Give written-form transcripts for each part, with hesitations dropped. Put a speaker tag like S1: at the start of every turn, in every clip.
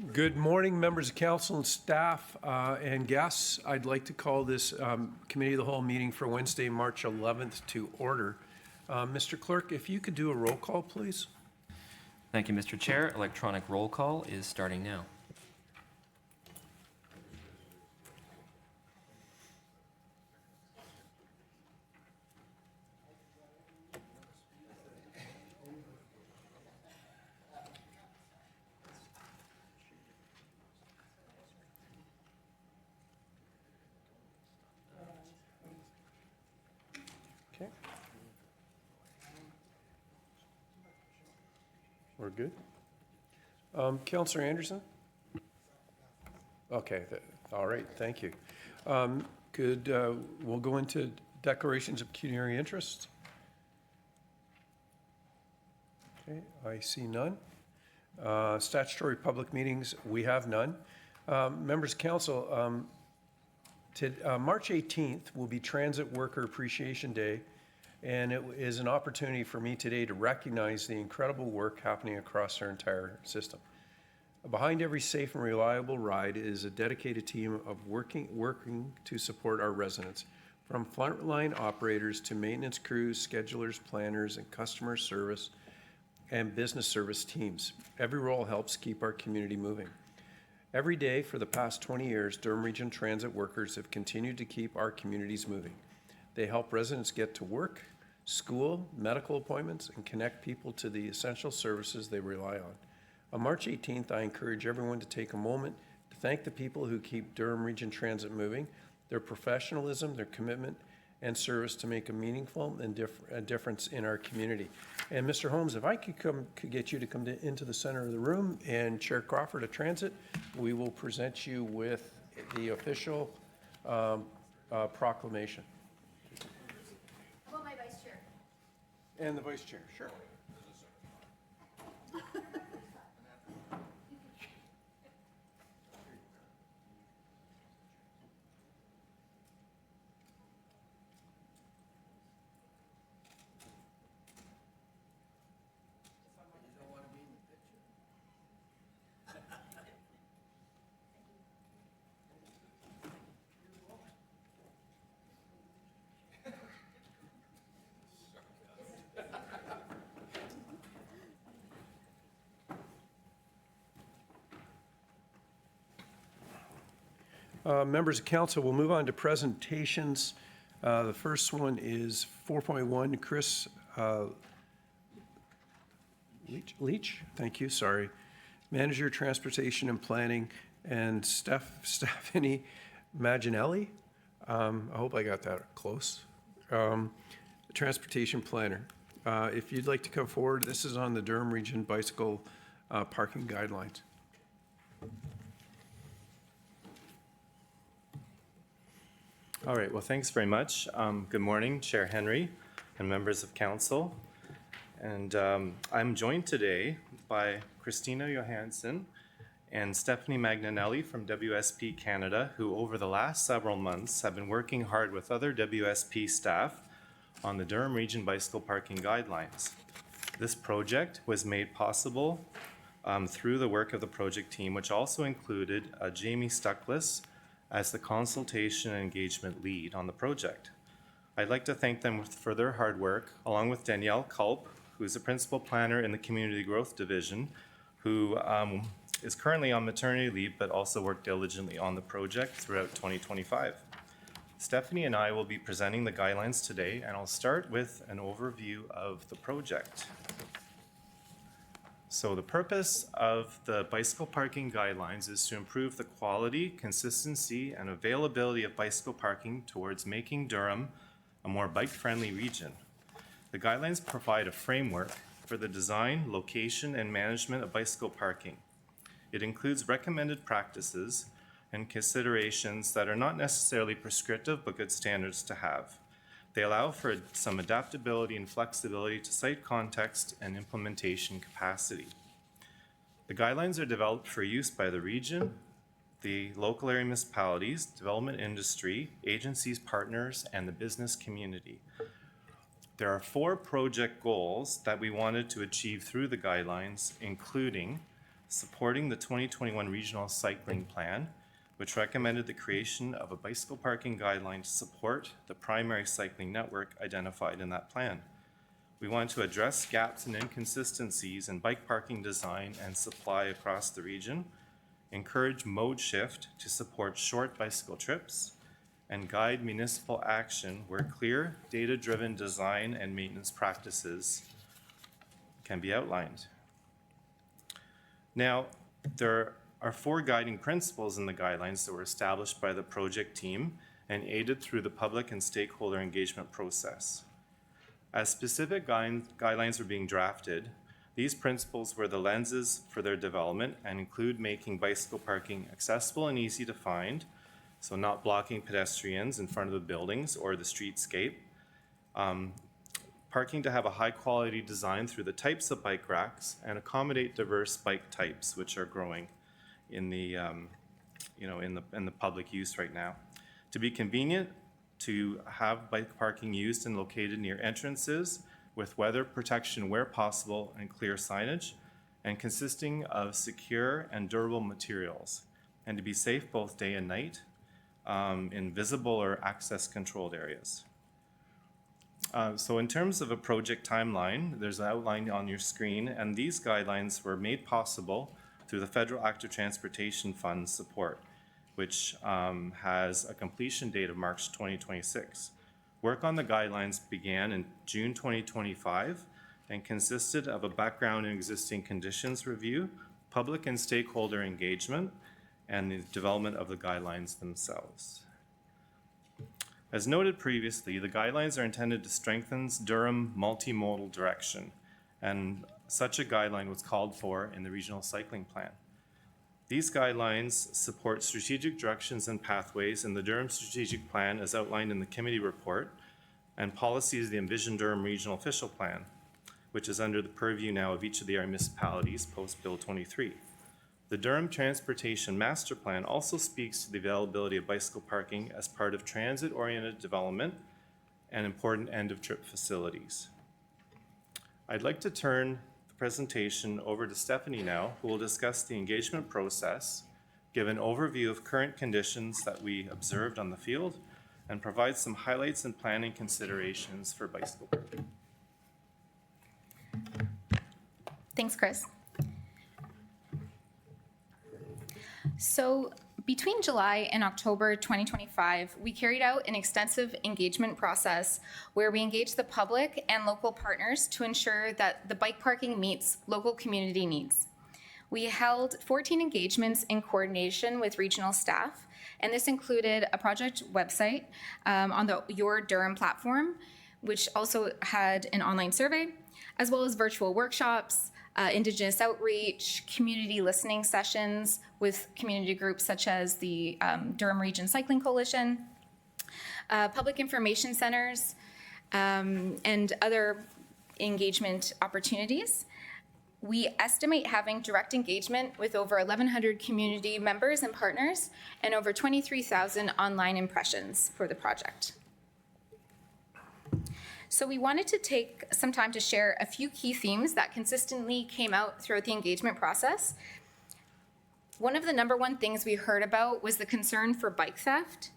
S1: Good morning, members of council and staff and guests. I'd like to call this Committee of the Whole meeting for Wednesday, March 11th to order. Mr. Clerk, if you could do a roll call, please.
S2: Thank you, Mr. Chair. Electronic roll call is starting now.
S1: Okay. We're good. Councillor Anderson? Okay, all right, thank you. We'll go into declarations of pecuniary interest. Okay, I see none. Statutory public meetings, we have none. Members of council, March 18th will be Transit Worker Appreciation Day, and it is an opportunity for me today to recognize the incredible work happening across our entire system. Behind every safe and reliable ride is a dedicated team of working to support our residents, from frontline operators to maintenance crews, schedulers, planners, and customer service and business service teams. Every role helps keep our community moving. Every day for the past 20 years, Durham Region Transit workers have continued to keep our communities moving. They help residents get to work, school, medical appointments, and connect people to the essential services they rely on. On March 18th, I encourage everyone to take a moment to thank the people who keep Durham Region Transit moving, their professionalism, their commitment, and service to make a meaningful and difference in our community. And Mr. Holmes, if I could get you to come into the center of the room, and Chair Crawford of Transit, we will present you with the official proclamation.
S3: How about my vice chair?
S1: And the vice chair, sure. Members of council, we'll move on to presentations. The first one is 4.1, Chris Leach, thank you, sorry. Manager, Transportation and Planning, and Stephanie Maginelli. I hope I got that close. Transportation Planner. If you'd like to come forward, this is on the Durham Region Bicycle Parking Guidelines.
S4: All right, well, thanks very much. Good morning, Chair Henry and members of council. And I'm joined today by Christina Johansson and Stephanie Magnanelli from WSP Canada, who over the last several months have been working hard with other WSP staff on the Durham Region Bicycle Parking Guidelines. This project was made possible through the work of the project team, which also included Jamie Stuckless as the consultation and engagement lead on the project. I'd like to thank them for their hard work, along with Danielle Culp, who's a principal planner in the Community Growth Division, who is currently on maternity leave, but also worked diligently on the project throughout 2025. Stephanie and I will be presenting the guidelines today, and I'll start with an overview of the project. So the purpose of the bicycle parking guidelines is to improve the quality, consistency, and availability of bicycle parking towards making Durham a more bike-friendly region. The guidelines provide a framework for the design, location, and management of bicycle parking. It includes recommended practices and considerations that are not necessarily prescriptive, but good standards to have. They allow for some adaptability and flexibility to site context and implementation capacity. The guidelines are developed for use by the region, the local area municipalities, development industry, agencies, partners, and the business community. There are 4 project goals that we wanted to achieve through the guidelines, including supporting the 2021 Regional Cycling Plan, which recommended the creation of a bicycle parking guideline to support the primary cycling network identified in that plan. We want to address gaps and inconsistencies in bike parking design and supply across the region, encourage mode shift to support short bicycle trips, and guide municipal action where clear, data-driven design and maintenance practices can be outlined. Now, there are 4 guiding principles in the guidelines that were established by the project team and aided through the public and stakeholder engagement process. As specific guidelines were being drafted, these principles were the lenses for their development and include making bicycle parking accessible and easy to find, so not blocking pedestrians in front of the buildings or the streetscape. Parking to have a high-quality design through the types of bike racks and accommodate diverse bike types, which are growing in the, in the public use right now. To be convenient, to have bike parking used and located near entrances with weather protection where possible and clear signage, and consisting of secure and durable materials, and to be safe both day and night in visible or access-controlled areas. So in terms of a project timeline, there's an outline on your screen, and these guidelines were made possible through the Federal Active Transportation Fund support, which has a completion date of March 2026. Work on the guidelines began in June 2025 and consisted of a background and existing conditions review, public and stakeholder engagement, and the development of the guidelines themselves. As noted previously, the guidelines are intended to strengthen Durham multimodal direction, and such a guideline was called for in the Regional Cycling Plan. These guidelines support strategic directions and pathways in the Durham Strategic Plan as outlined in the committee report, and policies of the Envision Durham Regional Official Plan, which is under the purview now of each of the municipalities post Bill 23. The Durham Transportation Master Plan also speaks to the availability of bicycle parking as part of transit-oriented development and important end-of-trip facilities. I'd like to turn the presentation over to Stephanie now, who will discuss the engagement process, give an overview of current conditions that we observed on the field, and provide some highlights and planning considerations for bicycle parking.
S5: Thanks, Chris. So between July and October 2025, we carried out an extensive engagement process where we engaged the public and local partners to ensure that the bike parking meets local community needs. We held 14 engagements in coordination with regional staff, and this included a project website on the Your Durham platform, which also had an online survey, as well as virtual workshops, Indigenous outreach, community listening sessions with community groups such as the Durham Region Cycling Coalition, public information centers, and other engagement opportunities. We estimate having direct engagement with over 1,100 community members and partners and over 23,000 online impressions for the project. So we wanted to take some time to share a few key themes that consistently came out throughout the engagement process. One of the number one things we heard about was the concern for bike theft.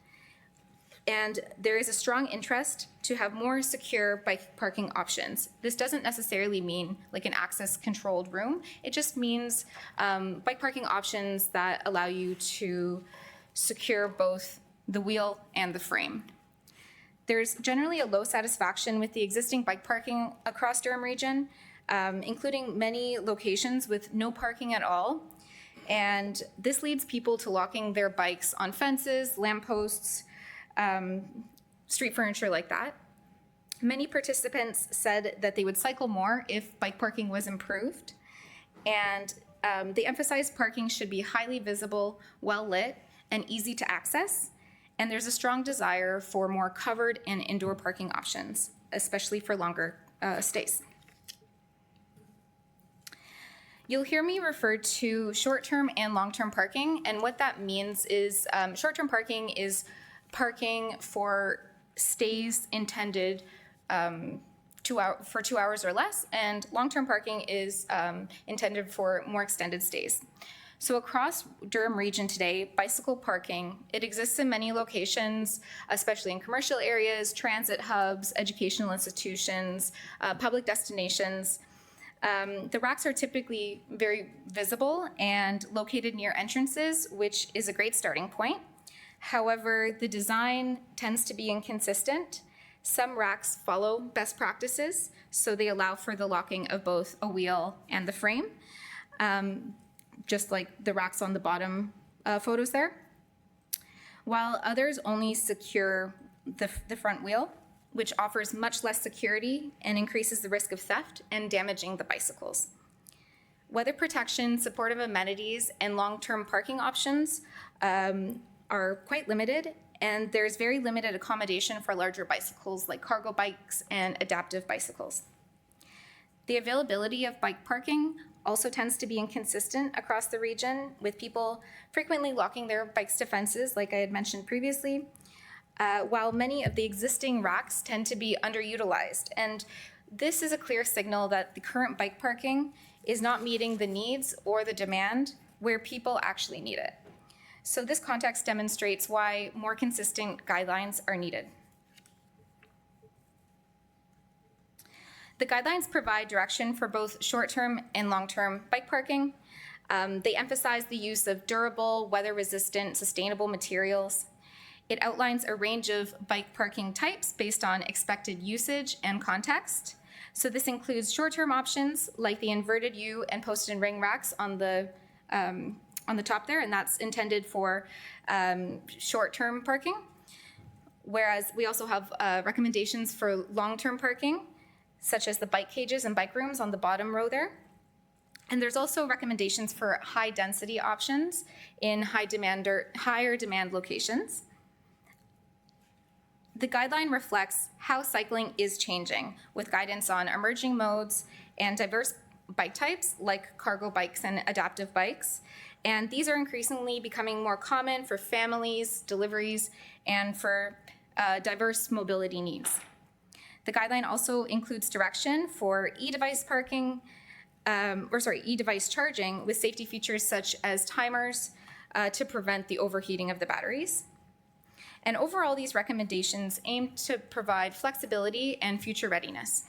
S5: And there is a strong interest to have more secure bike parking options. This doesn't necessarily mean like an access controlled room. It just means bike parking options that allow you to secure both the wheel and the frame. There's generally a low satisfaction with the existing bike parking across Durham Region, including many locations with no parking at all. And this leads people to locking their bikes on fences, lampposts, street furniture like that. Many participants said that they would cycle more if bike parking was improved. And they emphasized parking should be highly visible, well lit, and easy to access. And there's a strong desire for more covered and indoor parking options, especially for longer stays. You'll hear me refer to short-term and long-term parking, and what that means is short-term parking is parking for stays intended for 2 hours or less, and long-term parking is intended for more extended stays. So across Durham Region today, bicycle parking, it exists in many locations, especially in commercial areas, transit hubs, educational institutions, public destinations. The racks are typically very visible and located near entrances, which is a great starting point. However, the design tends to be inconsistent. Some racks follow best practices, so they allow for the locking of both a wheel and the frame, just like the racks on the bottom photos there, while others only secure the front wheel, which offers much less security and increases the risk of theft and damaging the bicycles. Weather protection, supportive amenities, and long-term parking options are quite limited, and there's very limited accommodation for larger bicycles like cargo bikes and adaptive bicycles. The availability of bike parking also tends to be inconsistent across the region, with people frequently locking their bikes to fences, like I had mentioned previously, while many of the existing racks tend to be underutilized. And this is a clear signal that the current bike parking is not meeting the needs or the demand where people actually need it. So this context demonstrates why more consistent guidelines are needed. The guidelines provide direction for both short-term and long-term bike parking. They emphasize the use of durable, weather-resistant, sustainable materials. It outlines a range of bike parking types based on expected usage and context. So this includes short-term options like the inverted U and post and ring racks on the top there, and that's intended for short-term parking. Whereas we also have recommendations for long-term parking, such as the bike cages and bike rooms on the bottom row there. And there's also recommendations for high-density options in higher demand locations. The guideline reflects how cycling is changing, with guidance on emerging modes and diverse bike types like cargo bikes and adaptive bikes. And these are increasingly becoming more common for families, deliveries, and for diverse mobility needs. The guideline also includes direction for e-device parking, e-device charging with safety features such as timers to prevent the overheating of the batteries. And overall, these recommendations aim to provide flexibility and future readiness.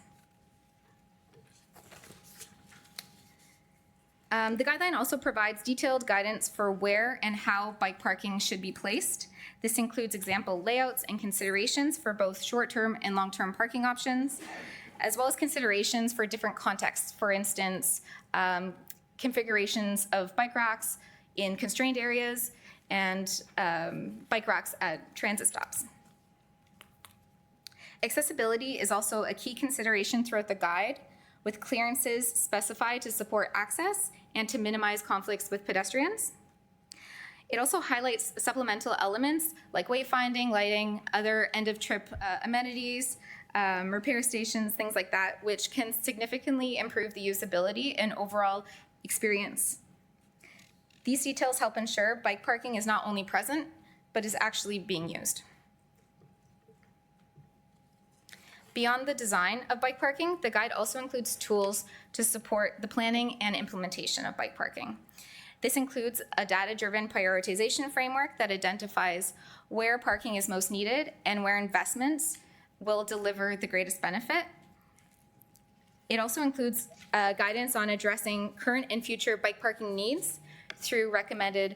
S5: The guideline also provides detailed guidance for where and how bike parking should be placed. This includes example layouts and considerations for both short-term and long-term parking options, as well as considerations for different contexts. For instance, configurations of bike racks in constrained areas and bike racks at transit stops. Accessibility is also a key consideration throughout the guide, with clearances specified to support access and to minimize conflicts with pedestrians. It also highlights supplemental elements like wayfinding, lighting, other end-of-trip amenities, repair stations, things like that, which can significantly improve the usability and overall experience. These details help ensure bike parking is not only present, but is actually being used. Beyond the design of bike parking, the guide also includes tools to support the planning and implementation of bike parking. This includes a data-driven prioritization framework that identifies where parking is most needed and where investments will deliver the greatest benefit. It also includes guidance on addressing current and future bike parking needs through recommended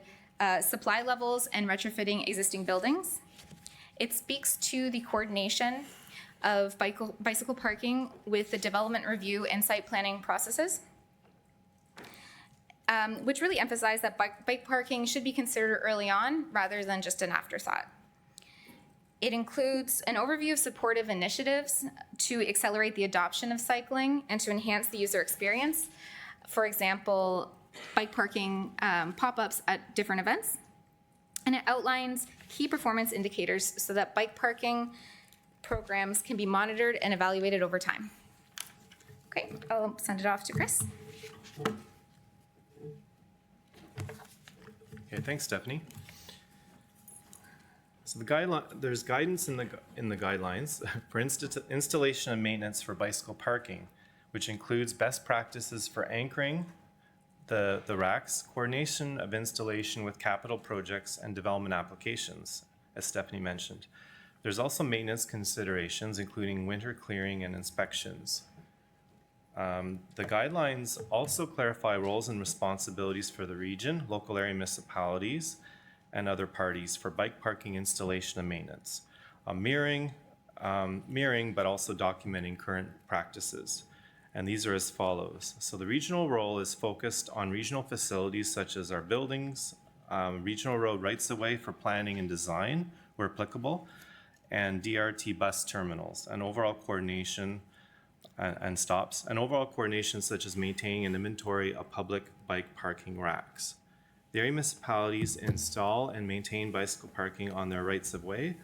S5: supply levels and retrofitting existing buildings. It speaks to the coordination of bicycle parking with the development review and site planning processes, which really emphasize that bike parking should be considered early on rather than just an afterthought. It includes an overview of supportive initiatives to accelerate the adoption of cycling and to enhance the user experience. For example, bike parking pop-ups at different events. And it outlines key performance indicators so that bike parking programs can be monitored and evaluated over time. Okay, I'll send it off to Chris.
S4: Okay, thanks, Stephanie. So there's guidance in the guidelines for installation and maintenance for bicycle parking, which includes best practices for anchoring the racks, coordination of installation with capital projects and development applications, as Stephanie mentioned. There's also maintenance considerations, including winter clearing and inspections. The guidelines also clarify roles and responsibilities for the region, local area municipalities, and other parties for bike parking installation and maintenance. Mirroring, but also documenting current practices. And these are as follows. So the regional role is focused on regional facilities such as our buildings, regional road rights-of-way for planning and design where applicable, and DRT bus terminals, and overall coordination and stops, and overall coordination such as maintaining an inventory of public bike parking racks. The area municipalities install and maintain bicycle parking on their rights-of-way,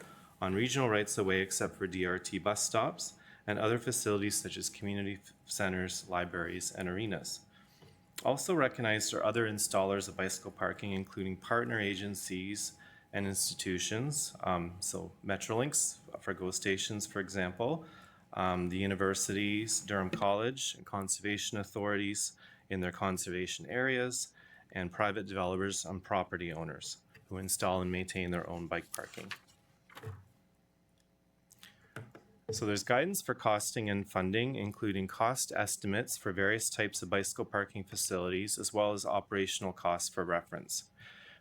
S4: on regional rights-of-way except for DRT bus stops, and other facilities such as community centers, libraries, and arenas. Also recognized are other installers of bicycle parking, including partner agencies and institutions, so Metrolinx for GO stations, for example, the universities, Durham College, and conservation authorities in their conservation areas, and private developers and property owners who install and maintain their own bike parking. So there's guidance for costing and funding, including cost estimates for various types of bicycle parking facilities, as well as operational costs for reference.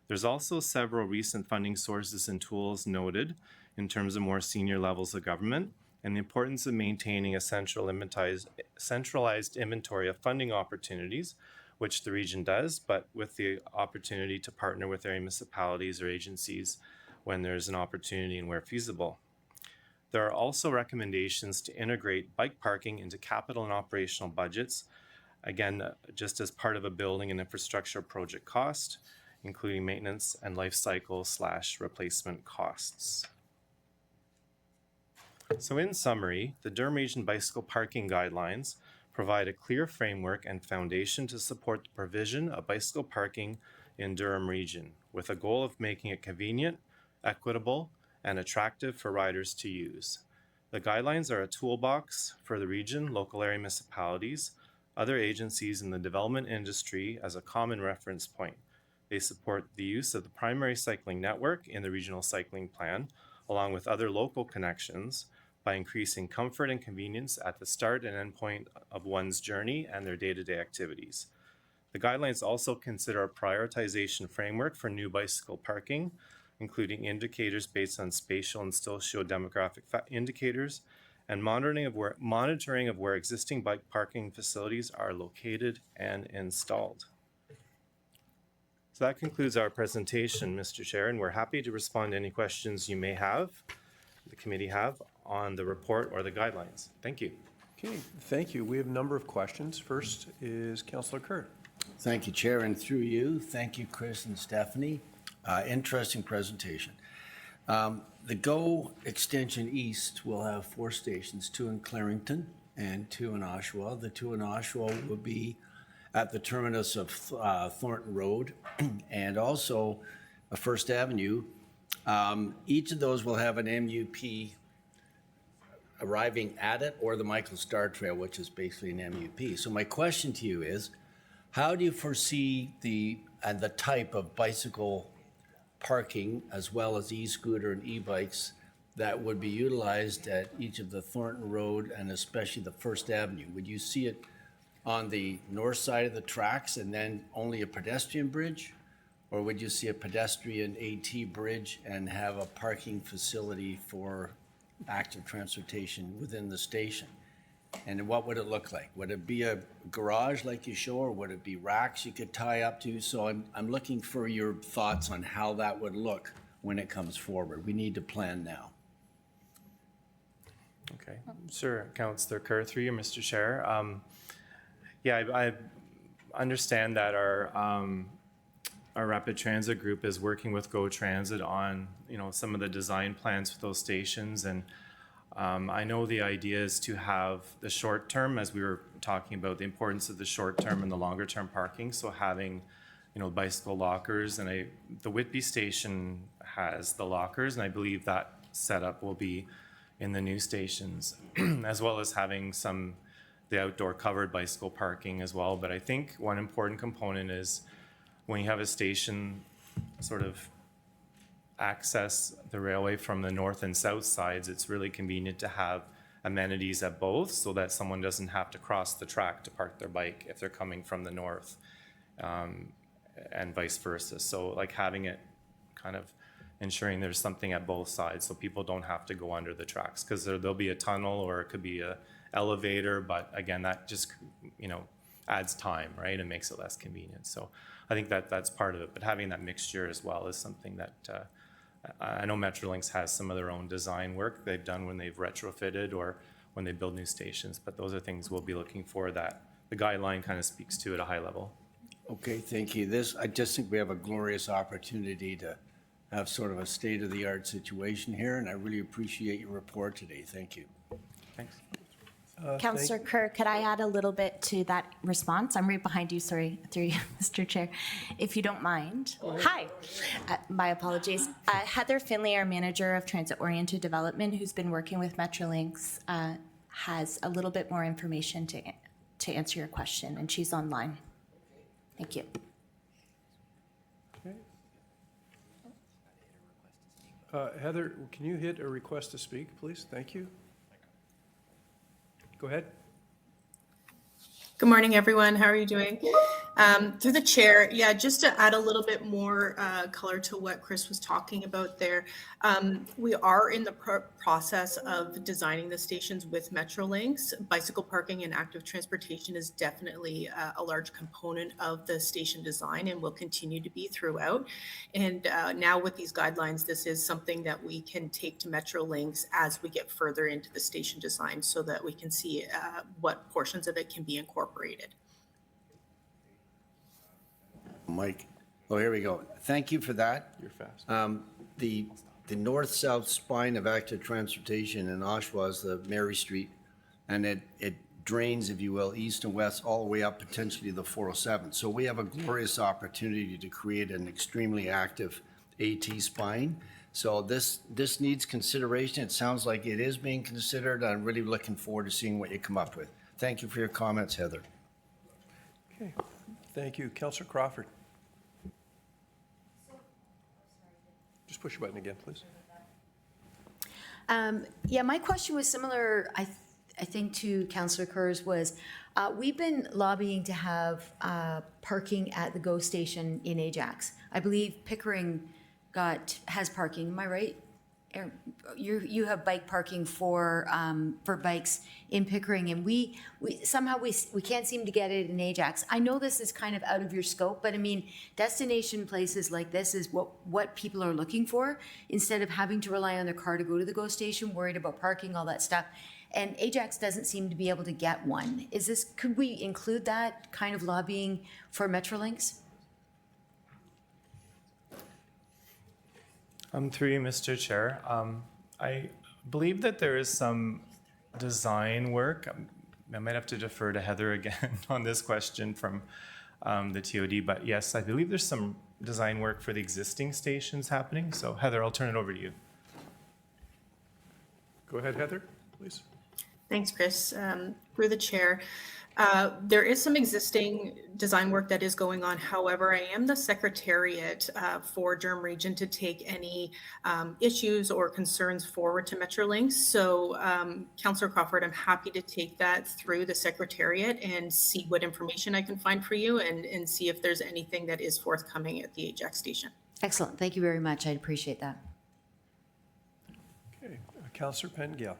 S4: There's also several recent funding sources and tools noted in terms of more senior levels of government, and the importance of maintaining a centralized inventory of funding opportunities, which the region does, but with the opportunity to partner with area municipalities or agencies when there's an opportunity and where feasible. There are also recommendations to integrate bike parking into capital and operational budgets, again, just as part of a building and infrastructure project cost, including maintenance and life cycle / replacement costs. So in summary, the Durham Region Bicycle Parking Guidelines provide a clear framework and foundation to support the provision of bicycle parking in Durham Region, with a goal of making it convenient, equitable, and attractive for riders to use. The guidelines are a toolbox for the region, local area municipalities, other agencies in the development industry as a common reference point. They support the use of the primary cycling network in the regional cycling plan, along with other local connections, by increasing comfort and convenience at the start and end point of one's journey and their day-to-day activities. The guidelines also consider a prioritization framework for new bicycle parking, including indicators based on spatial and socio-demographic indicators, and monitoring of where existing bike parking facilities are located and installed. So that concludes our presentation, Mr. Chair, and we're happy to respond to any questions you may have, the committee have, on the report or the guidelines. Thank you.
S1: Okay, thank you. We have a number of questions. First is Councillor Kerr.
S6: Thank you, Chair, and through you, thank you, Chris and Stephanie. Interesting presentation. The GO Extension East will have 4 stations, 2 in Clarington and 2 in Oshawa. The 2 in Oshawa will be at the terminus of Thornton Road and also First Avenue. Each of those will have an MUP arriving at it, or the Michael Star Trail, which is basically an MUP. So my question to you is, how do you foresee the type of bicycle parking as well as e-scooter and e-bikes that would be utilized at each of the Thornton Road and especially the First Avenue? Would you see it on the north side of the tracks and then only a pedestrian bridge? Or would you see a pedestrian AT bridge and have a parking facility for active transportation within the station? And what would it look like? Would it be a garage like you show, or would it be racks you could tie up to? So I'm looking for your thoughts on how that would look when it comes forward. We need to plan now.
S4: Okay, sure, Councillor Kerr, through you, Mr. Chair. Yeah, I understand that our rapid transit group is working with GO Transit on, some of the design plans for those stations, and I know the idea is to have the short term, as we were talking about the importance of the short term and the longer term parking. So having, bicycle lockers, and the Whitby station has the lockers, and I believe that setup will be in the new stations, as well as having the outdoor covered bicycle parking as well. But I think one important component is when you have a station sort of access the railway from the north and south sides, it's really convenient to have amenities at both so that someone doesn't have to cross the track to park their bike if they're coming from the north, and vice versa. So like having it kind of ensuring there's something at both sides so people don't have to go under the tracks, because there'll be a tunnel or it could be a elevator, but again, that just, adds time, right? And makes it less convenient. So I think that's part of it, but having that mixture as well is something that I know Metrolinx has some of their own design work they've done when they've retrofitted or when they build new stations, but those are things we'll be looking for that the guideline kind of speaks to at a high level.
S6: Okay, thank you. I just think we have a glorious opportunity to have sort of a state-of-the-art situation here, and I really appreciate your report today. Thank you.
S4: Thanks.
S7: Councillor Kerr, could I add a little bit to that response? I'm right behind you, sorry, through you, Mr. Chair, if you don't mind. Hi, my apologies. Heather Finley, our Manager of Transit-Oriented Development, who's been working with Metrolinx, has a little bit more information to answer your question, and she's online. Thank you.
S1: Okay. Heather, can you hit a request to speak, please? Thank you. Go ahead.
S8: Good morning, everyone. How are you doing? Through the chair, yeah, just to add a little bit more color to what Chris was talking about there. We are in the process of designing the stations with Metrolinx. Bicycle parking and active transportation is definitely a large component of the station design and will continue to be throughout. And now with these guidelines, this is something that we can take to Metrolinx as we get further into the station design so that we can see what portions of it can be incorporated.
S6: Mike, oh, here we go. Thank you for that.
S4: You're fast.
S6: The north-south spine of active transportation in Oshawa is the Mary Street, and it drains, if you will, east and west all the way up potentially to the 407. So we have a glorious opportunity to create an extremely active AT spine. So this needs consideration. It sounds like it is being considered. I'm really looking forward to seeing what you come up with. Thank you for your comments, Heather.
S1: Okay. Thank you. Councillor Crawford. Just push your button again, please.
S9: Yeah, my question was similar, I think, to Councillor Kerr's was, we've been lobbying to have parking at the GO station in Ajax. I believe Pickering has parking, am I right? You have bike parking for bikes in Pickering, and we somehow can't seem to get it in Ajax. I know this is kind of out of your scope, but I mean, destination places like this is what people are looking for instead of having to rely on their car to go to the GO station, worried about parking, all that stuff. And Ajax doesn't seem to be able to get one. Could we include that kind of lobbying for Metrolinx?
S4: Through you, Mr. Chair. I believe that there is some design work. I might have to defer to Heather again on this question from the TOD, but yes, I believe there's some design work for the existing stations happening. So Heather, I'll turn it over to you.
S1: Go ahead, Heather, please.
S8: Thanks, Chris. Through the chair, there is some existing design work that is going on. However, I am the secretariat for Durham Region to take any issues or concerns forward to Metrolinx. So, Councillor Crawford, I'm happy to take that through the secretariat and see what information I can find for you and see if there's anything that is forthcoming at the Ajax station.
S9: Excellent. Thank you very much. I'd appreciate that.
S1: Okay. Councillor Pengale.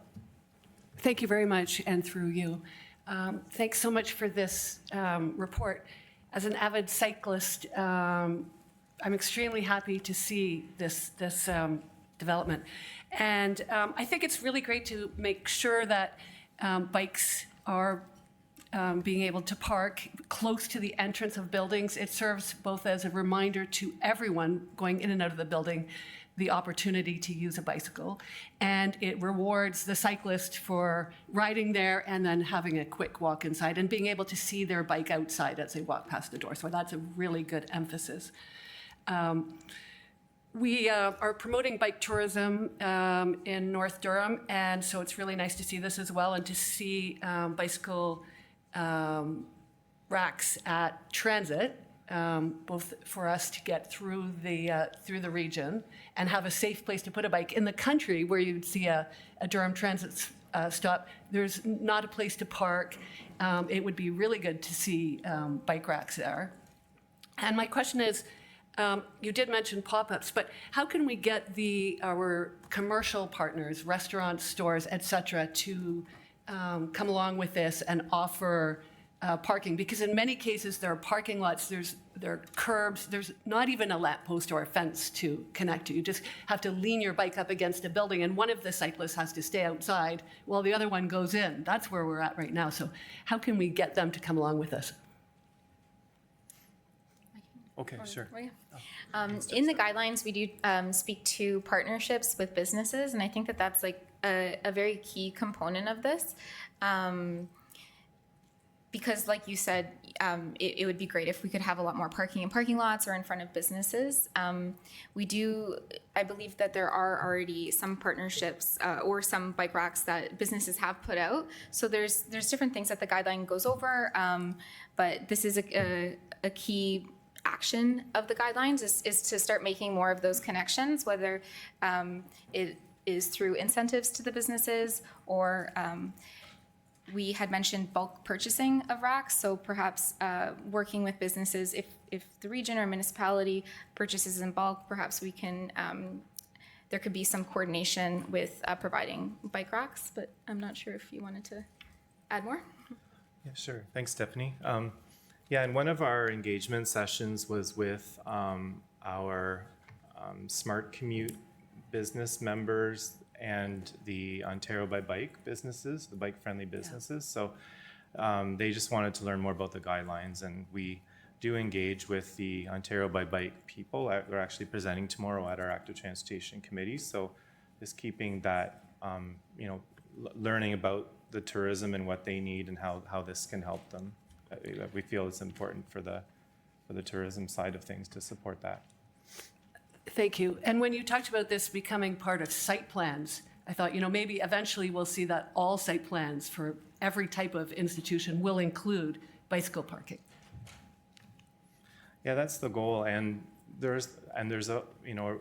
S10: Thank you very much, and through you. Thanks so much for this report. As an avid cyclist, I'm extremely happy to see this development. And I think it's really great to make sure that bikes are being able to park close to the entrance of buildings. It serves both as a reminder to everyone going in and out of the building the opportunity to use a bicycle, and it rewards the cyclist for riding there and then having a quick walk inside and being able to see their bike outside as they walk past the door. So that's a really good emphasis. We are promoting bike tourism in North Durham, and so it's really nice to see this as well and to see bicycle racks at transit, both for us to get through the region and have a safe place to put a bike. In the country, where you'd see a Durham transit stop, there's not a place to park. It would be really good to see bike racks there. And my question is, you did mention pop-ups, but how can we get our commercial partners, restaurants, stores, et cetera, to come along with this and offer parking? Because in many cases, there are parking lots, there are curbs, there's not even a lamp post or a fence to connect to. You just have to lean your bike up against a building, and one of the cyclists has to stay outside while the other one goes in. That's where we're at right now. So how can we get them to come along with us?
S4: Okay, sure.
S5: In the guidelines, we do speak to partnerships with businesses, and I think that that's like a very key component of this. Because like you said, it would be great if we could have a lot more parking in parking lots or in front of businesses. I believe that there are already some partnerships or some bike racks that businesses have put out. So there's different things that the guideline goes over, but this is a key action of the guidelines is to start making more of those connections, whether it is through incentives to the businesses or we had mentioned bulk purchasing of racks, so perhaps working with businesses, if the region or municipality purchases in bulk, perhaps we can, there could be some coordination with providing bike racks, but I'm not sure if you wanted to add more.
S4: Yeah, sure. Thanks, Stephanie. Yeah, and one of our engagement sessions was with our Smart Commute business members and the Ontario by Bike businesses, the bike-friendly businesses. So they just wanted to learn more about the guidelines, and we do engage with the Ontario by Bike people. They're actually presenting tomorrow at our Active Transportation Committee. So just keeping that, learning about the tourism and what they need and how this can help them. We feel it's important for the tourism side of things to support that.
S10: Thank you. And when you talked about this becoming part of site plans, I thought, maybe eventually we'll see that all site plans for every type of institution will include bicycle parking.
S4: Yeah, that's the goal. And there's a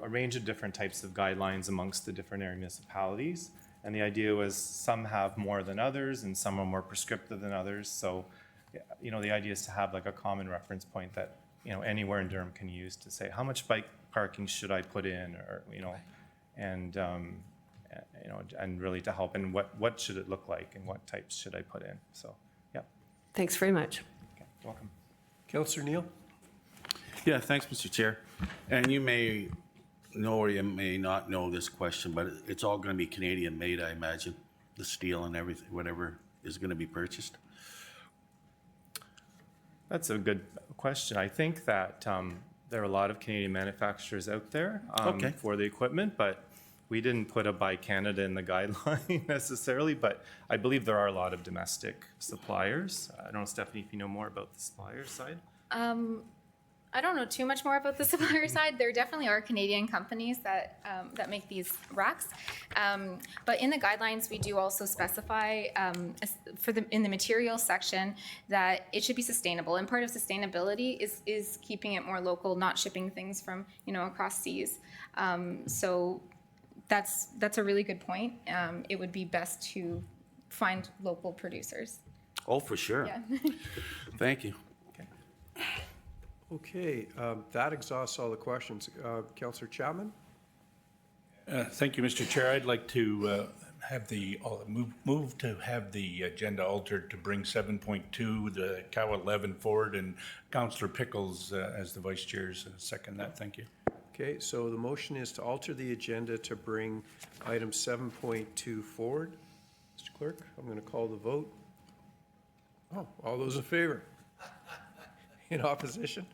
S4: range of different types of guidelines amongst the different area municipalities. And the idea was some have more than others and some are more prescriptive than others. So, the idea is to have like a common reference point that, anywhere in Durham can use to say, how much bike parking should I put in, or, and really to help, and what should it look like and what types should I put in? So, yeah.
S10: Thanks very much.
S4: Okay, welcome.
S1: Councillor Neal?
S11: Yeah, thanks, Mr. Chair. And you may know or you may not know this question, but it's all going to be Canadian made, I imagine, the steel and everything, whatever is going to be purchased.
S4: That's a good question. I think that there are a lot of Canadian manufacturers out there for the equipment, but we didn't put a Buy Canada in the guideline necessarily, but I believe there are a lot of domestic suppliers. I don't know, Stephanie, if you know more about the supplier side.
S5: I don't know too much more about the supplier side. There definitely are Canadian companies that make these racks. But in the guidelines, we do also specify in the materials section that it should be sustainable. And part of sustainability is keeping it more local, not shipping things from across seas. So that's a really good point. It would be best to find local producers.
S11: Oh, for sure.
S5: Yeah.
S11: Thank you.
S1: Okay, that exhausts all the questions. Councillor Chapman?
S12: Thank you, Mr. Chair. I'd like to have move to have the agenda altered to bring 7.2, the Cow 11 forward, and Councillor Pickles as the vice chairs second that. Thank you.
S1: Okay, so the motion is to alter the agenda to bring item 7.2 forward. Mr. Clerk, I'm going to call the vote. Oh, all those in favor? In opposition?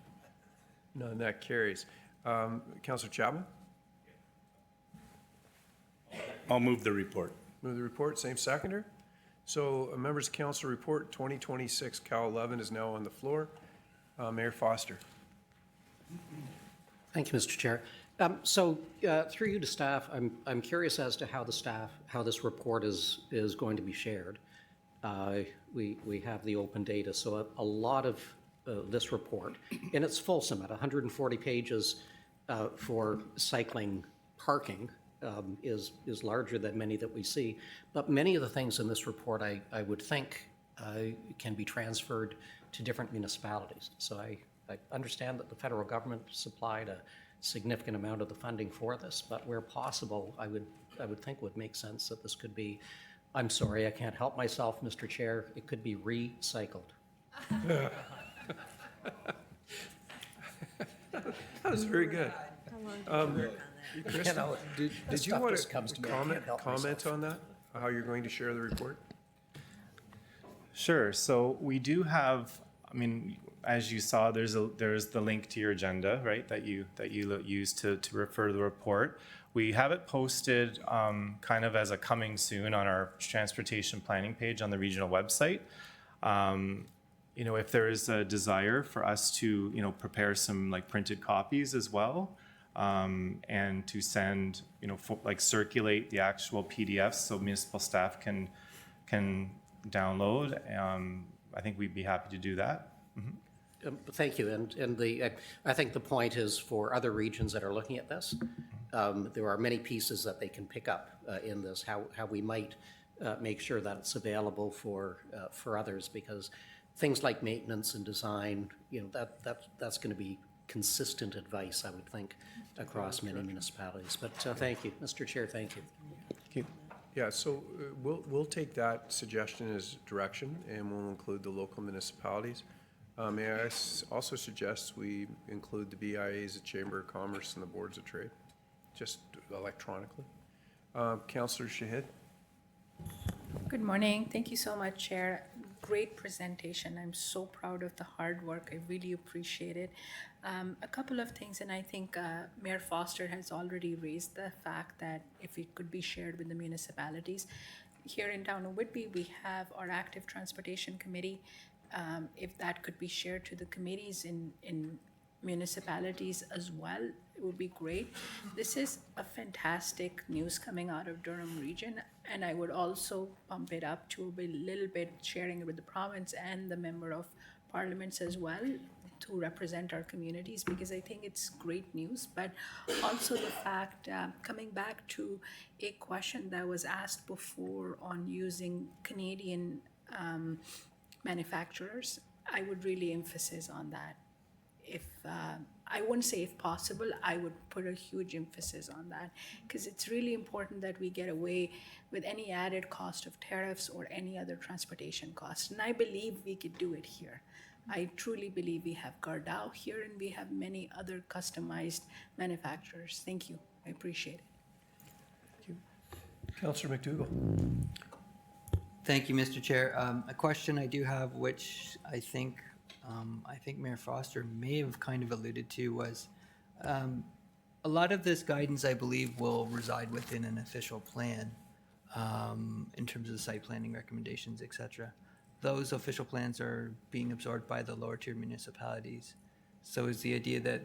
S1: None, that carries. Councillor Chapman?
S12: I'll move the report.
S1: Move the report, same seconder. So members of council report 2026 Cal 11 is now on the floor. Mayor Foster.
S13: Thank you, Mr. Chair. Through you to staff, I'm curious as to how how this report is going to be shared. We have the open data, so a lot of this report, and it's fulsome at 140 pages for cycling parking, is larger than many that we see. But many of the things in this report, I would think, can be transferred to different municipalities. So I understand that the federal government supplied a significant amount of the funding for this, but where possible, I would think would make sense that this could be, I'm sorry, I can't help myself, Mr. Chair, it could be recycled.
S1: That was very good. Chris, did you want to comment on that, how you're going to share the report?
S4: Sure. So we do have, I mean, as you saw, there's the link to your agenda, right, that you use to refer to the report. We have it posted kind of as a coming soon on our transportation planning page on the regional website. You know, if there is a desire for us to, you know, prepare some like printed copies as well, and to send, you know, circulate the actual PDFs so municipal staff can download, I think we'd be happy to do that.
S13: Thank you. And I think the point is for other regions that are looking at this, there are many pieces that they can pick up in this, how we might make sure that it's available for others, because things like maintenance and design, you know, that's going to be consistent advice, I would think, across many municipalities. But thank you, Mr. Chair, thank you.
S1: Thank you. Yeah, so we'll take that suggestion as direction, and we'll include the local municipalities. May I also suggest we include the BIAs, the Chamber of Commerce, and the Boards of Trade, just electronically. Councillor Shahid.
S14: Good morning. Thank you so much, Chair. Great presentation. I'm so proud of the hard work. I really appreciate it. A couple of things, and I think Mayor Foster has already raised the fact that if it could be shared with the municipalities. Here in town of Whitby, we have our active transportation committee. If that could be shared to the committees in municipalities as well, it would be great. This is a fantastic news coming out of Durham region, and I would also bump it up to a little bit, sharing it with the province and the member of parliaments as well to represent our communities, because I think it's great news. But also the fact, coming back to a question that was asked before on using Canadian manufacturers, I would really emphasize on that. If I wouldn't say if possible, I would put a huge emphasis on that, because it's really important that we get away with any added cost of tariffs or any other transportation costs. And I believe we could do it here. I truly believe we have Gardau here, and we have many other customized manufacturers. Thank you. I appreciate it.
S1: Thank you. Councillor McDougall.
S15: Thank you, Mr. Chair. A question I do have, which I think Mayor Foster may have kind of alluded to, was a lot of this guidance, I believe, will reside within an official plan in terms of site planning recommendations, etc. Those official plans are being absorbed by the lower tier municipalities. So is the idea that,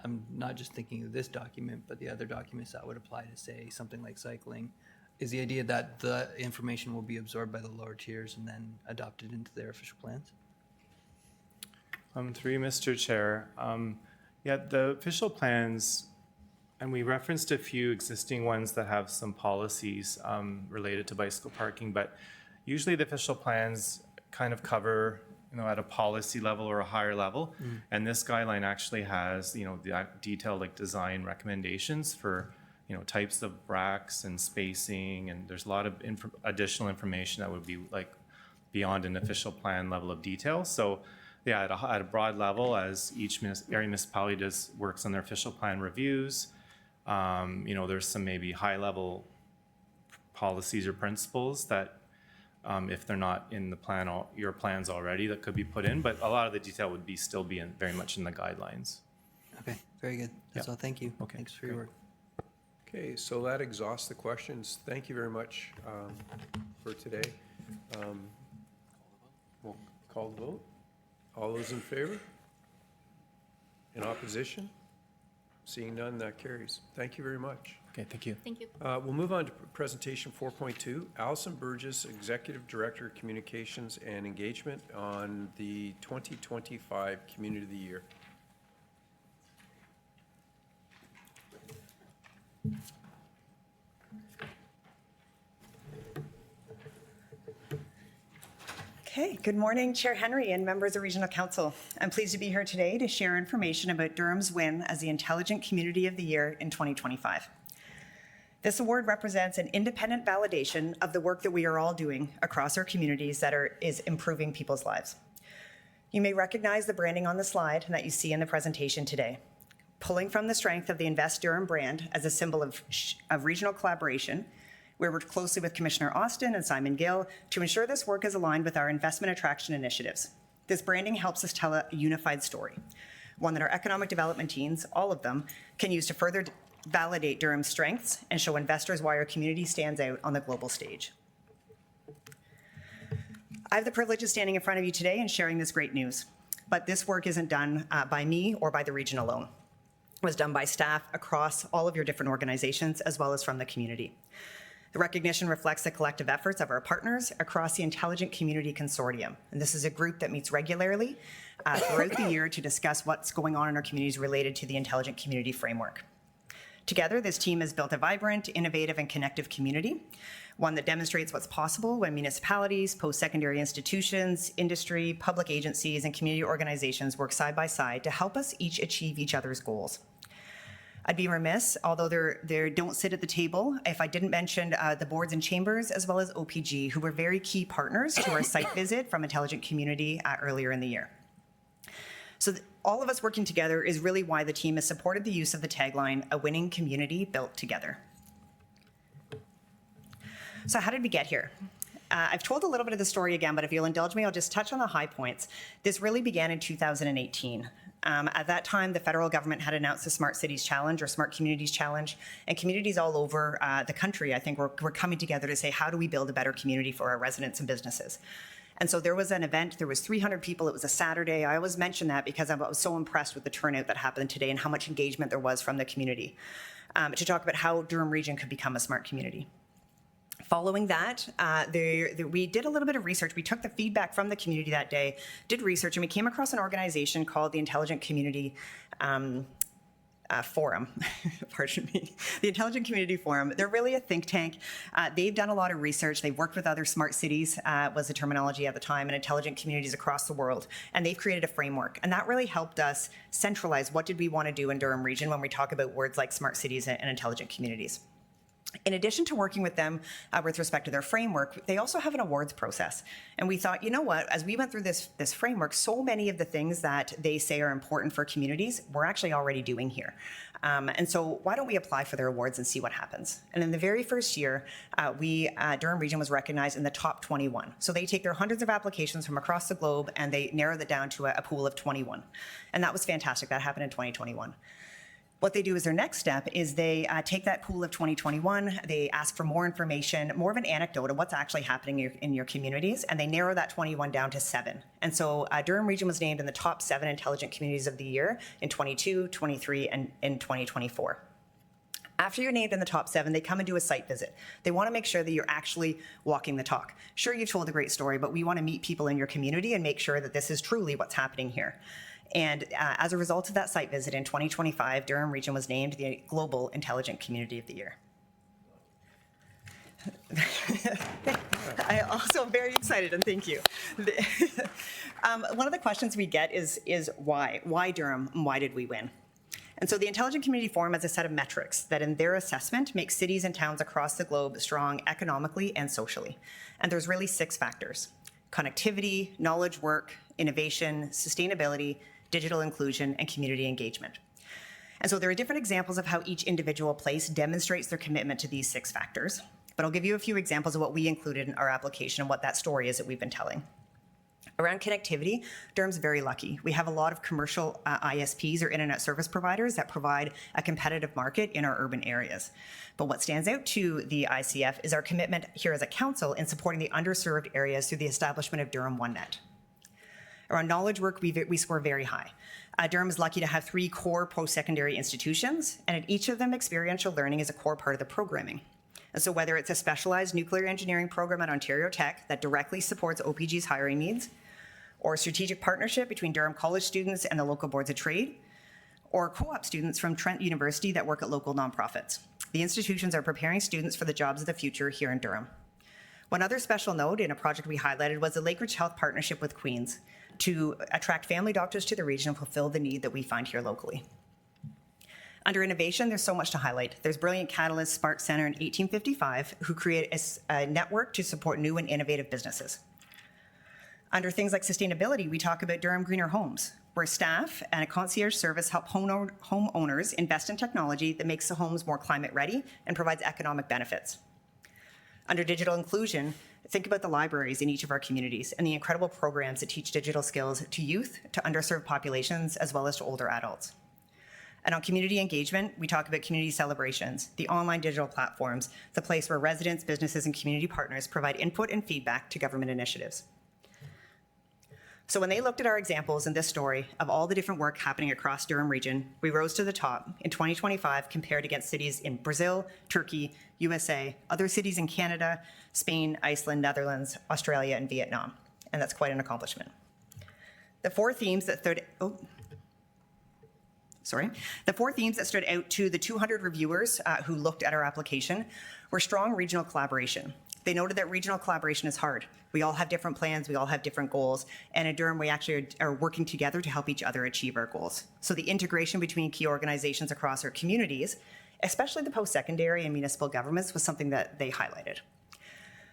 S15: I'm not just thinking of this document, but the other documents that would apply to, say, something like cycling, is the idea that the information will be absorbed by the lower tiers and then adopted into their official plans?
S4: Through you, Mr. Chair. Yeah, the official plans, and we referenced a few existing ones that have some policies related to bicycle parking, but usually the official plans kind of cover, you know, at a policy level or a higher level. And this guideline actually has, you know, the detailed like design recommendations for, you know, types of racks and spacing, and there's a lot of additional information that would be like beyond an official plan level of detail. So yeah, at a broad level, as each area municipality works on their official plan reviews, you know, there's some maybe high level policies or principles that if they're not in the plan, your plans already, that could be put in, but a lot of the detail would be still be very much in the guidelines.
S15: Okay, very good. That's
S4: Yeah.
S15: all. Thank you.
S4: Okay,
S15: Thanks for your work.
S1: Okay, so that exhausts the questions. Thank you very much for today. We'll call the vote. All those in favor? In opposition? Seeing none, that carries. Thank you very much.
S4: Okay, thank you.
S5: Thank you.
S1: We'll move on to presentation 4.2. Allison Burgess, Executive Director of Communications and Engagement on the 2025 Community of the Year.
S16: Okay, good morning, Chair Henry and members of Regional Council. I'm pleased to be here today to share information about Durham's win as the Intelligent Community of the Year in 2025. This award represents an independent validation of the work that we are all doing across our communities that is improving people's lives. You may recognize the branding on the slide that you see in the presentation today. Pulling from the strength of the Invest Durham brand as a symbol of regional collaboration, we worked closely with Commissioner Austin and Simon Gill to ensure this work is aligned with our investment attraction initiatives. This branding helps us tell a unified story, one that our economic development teams, all of them, can use to further validate Durham's strengths and show investors why our community stands out on the global stage. I have the privilege of standing in front of you today and sharing this great news, but this work isn't done by me or by the region alone. It was done by staff across all of your different organizations as well as from the community. The recognition reflects the collective efforts of our partners across the Intelligent Community Consortium. And this is a group that meets regularly throughout the year to discuss what's going on in our communities related to the Intelligent Community Framework. Together, this team has built a vibrant, innovative, and connective community, one that demonstrates what's possible when municipalities, post-secondary institutions, industry, public agencies, and community organizations work side by side to help us each achieve each other's goals. I'd be remiss, although they don't sit at the table, if I didn't mention the boards and chambers as well as OPG, who were very key partners to our site visit from Intelligent Community earlier in the year. So all of us working together is really why the team has supported the use of the tagline, "A winning community built together." So how did we get here? I've told a little bit of the story again, but if you'll indulge me, I'll just touch on the high points. This really began in 2018. At that time, the federal government had announced the Smart Cities Challenge or Smart Communities Challenge, and communities all over the country, I think, were coming together to say, how do we build a better community for our residents and businesses? And so there was an event, there was 300 people, it was a Saturday. I always mention that because I was so impressed with the turnout that happened today and how much engagement there was from the community to talk about how Durham Region could become a smart community. Following that, we did a little bit of research. We took the feedback from the community that day, did research, and we came across an organization called the Intelligent Community Forum. Pardon me. The Intelligent Community Forum. They're really a think tank. They've done a lot of research. They've worked with other smart cities, was the terminology at the time, and intelligent communities across the world. And they've created a framework. And that really helped us centralize what did we want to do in Durham Region when we talk about words like smart cities and intelligent communities. In addition to working with them with respect to their framework, they also have an awards process. And we thought, you know what, as we went through this framework, so many of the things that they say are important for communities, we're actually already doing here. And so why don't we apply for their awards and see what happens? And in the very first year, Durham Region was recognized in the top 21. So they take their hundreds of applications from across the globe and they narrow that down to a pool of 21. And that was fantastic. That happened in 2021. What they do as their next step is they take that pool of 2021, they ask for more information, more of an anecdote of what's actually happening in your communities, and they narrow that 21 down to 7. And so Durham Region was named in the top 7 intelligent communities of the year in 22, 23, and in 2024. After you're named in the top 7, they come and do a site visit. They want to make sure that you're actually walking the talk. Sure, you've told a great story, but we want to meet people in your community and make sure that this is truly what's happening here. And as a result of that site visit in 2025, Durham Region was named the Global Intelligent Community of the Year. I also am very excited, and thank you. One of the questions we get is why? Why Durham, and why did we win? And so the Intelligent Community Forum has a set of metrics that in their assessment make cities and towns across the globe strong economically and socially. And there's really 6 factors: connectivity, knowledge work, innovation, sustainability, digital inclusion, and community engagement. And so there are different examples of how each individual place demonstrates their commitment to these 6 factors. But I'll give you a few examples of what we included in our application and what that story is that we've been telling. Around connectivity, Durham's very lucky. We have a lot of commercial ISPs or internet service providers that provide a competitive market in our urban areas. But what stands out to the ICF is our commitment here as a council in supporting the underserved areas through the establishment of Durham OneNet. Around knowledge work, we score very high. Durham is lucky to have 3 core post-secondary institutions, and at each of them, experiential learning is a core part of the programming. And so whether it's a specialized nuclear engineering program at Ontario Tech that directly supports OPG's hiring needs, or a strategic partnership between Durham College students and the local boards of trade, or co-op students from Trent University that work at local nonprofits. The institutions are preparing students for the jobs of the future here in Durham. One other special note in a project we highlighted was the Lakeridge Health partnership with Queen's to attract family doctors to the region and fulfill the need that we find here locally. Under innovation, there's so much to highlight. There's Brilliant Catalyst Spark Center in 1855, who create a network to support new and innovative businesses. Under things like sustainability, we talk about Durham Greener Homes, where staff and a concierge service help homeowners invest in technology that makes the homes more climate ready and provides economic benefits. Under digital inclusion, think about the libraries in each of our communities and the incredible programs that teach digital skills to youth, to underserved populations, as well as to older adults. And on community engagement, we talk about community celebrations, the online digital platforms, the place where residents, businesses, and community partners provide input and feedback to government initiatives. So when they looked at our examples in this story of all the different work happening across Durham region, we rose to the top in 2025 compared against cities in Brazil, Turkey, USA, other cities in Canada, Spain, Iceland, Netherlands, Australia, and Vietnam. And that's quite an accomplishment. The four themes that stood out to the 200 reviewers who looked at our application were strong regional collaboration. They noted that regional collaboration is hard. We all have different plans, we all have different goals, and in Durham, we actually are working together to help each other achieve our goals. So the integration between key organizations across our communities, especially the post-secondary and municipal governments, was something that they highlighted.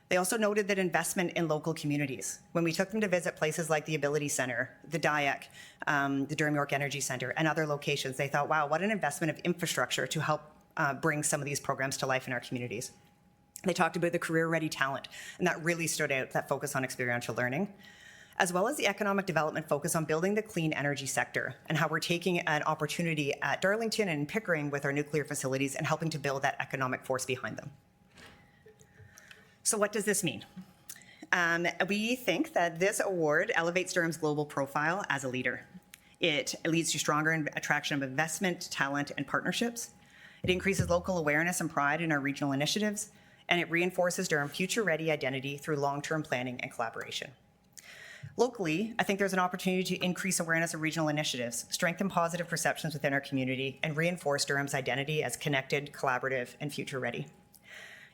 S16: They also noted that investment in local communities. When we took them to visit places like the Ability Center, the DIAC, the Durham York Energy Center, and other locations, they thought, wow, what an investment of infrastructure to help bring some of these programs to life in our communities. They talked about the career-ready talent, and that really stood out, that focus on experiential learning, as well as the economic development focus on building the clean energy sector and how we're taking an opportunity at Darlington and Pickering with our nuclear facilities and helping to build that economic force behind them. So what does this mean? We think that this award elevates Durham's global profile as a leader. It leads to stronger attraction of investment, talent, and partnerships. It increases local awareness and pride in our regional initiatives, and it reinforces Durham's future-ready identity through long-term planning and collaboration. Locally, I think there's an opportunity to increase awareness of regional initiatives, strengthen positive perceptions within our community, and reinforce Durham's identity as connected, collaborative, and future-ready.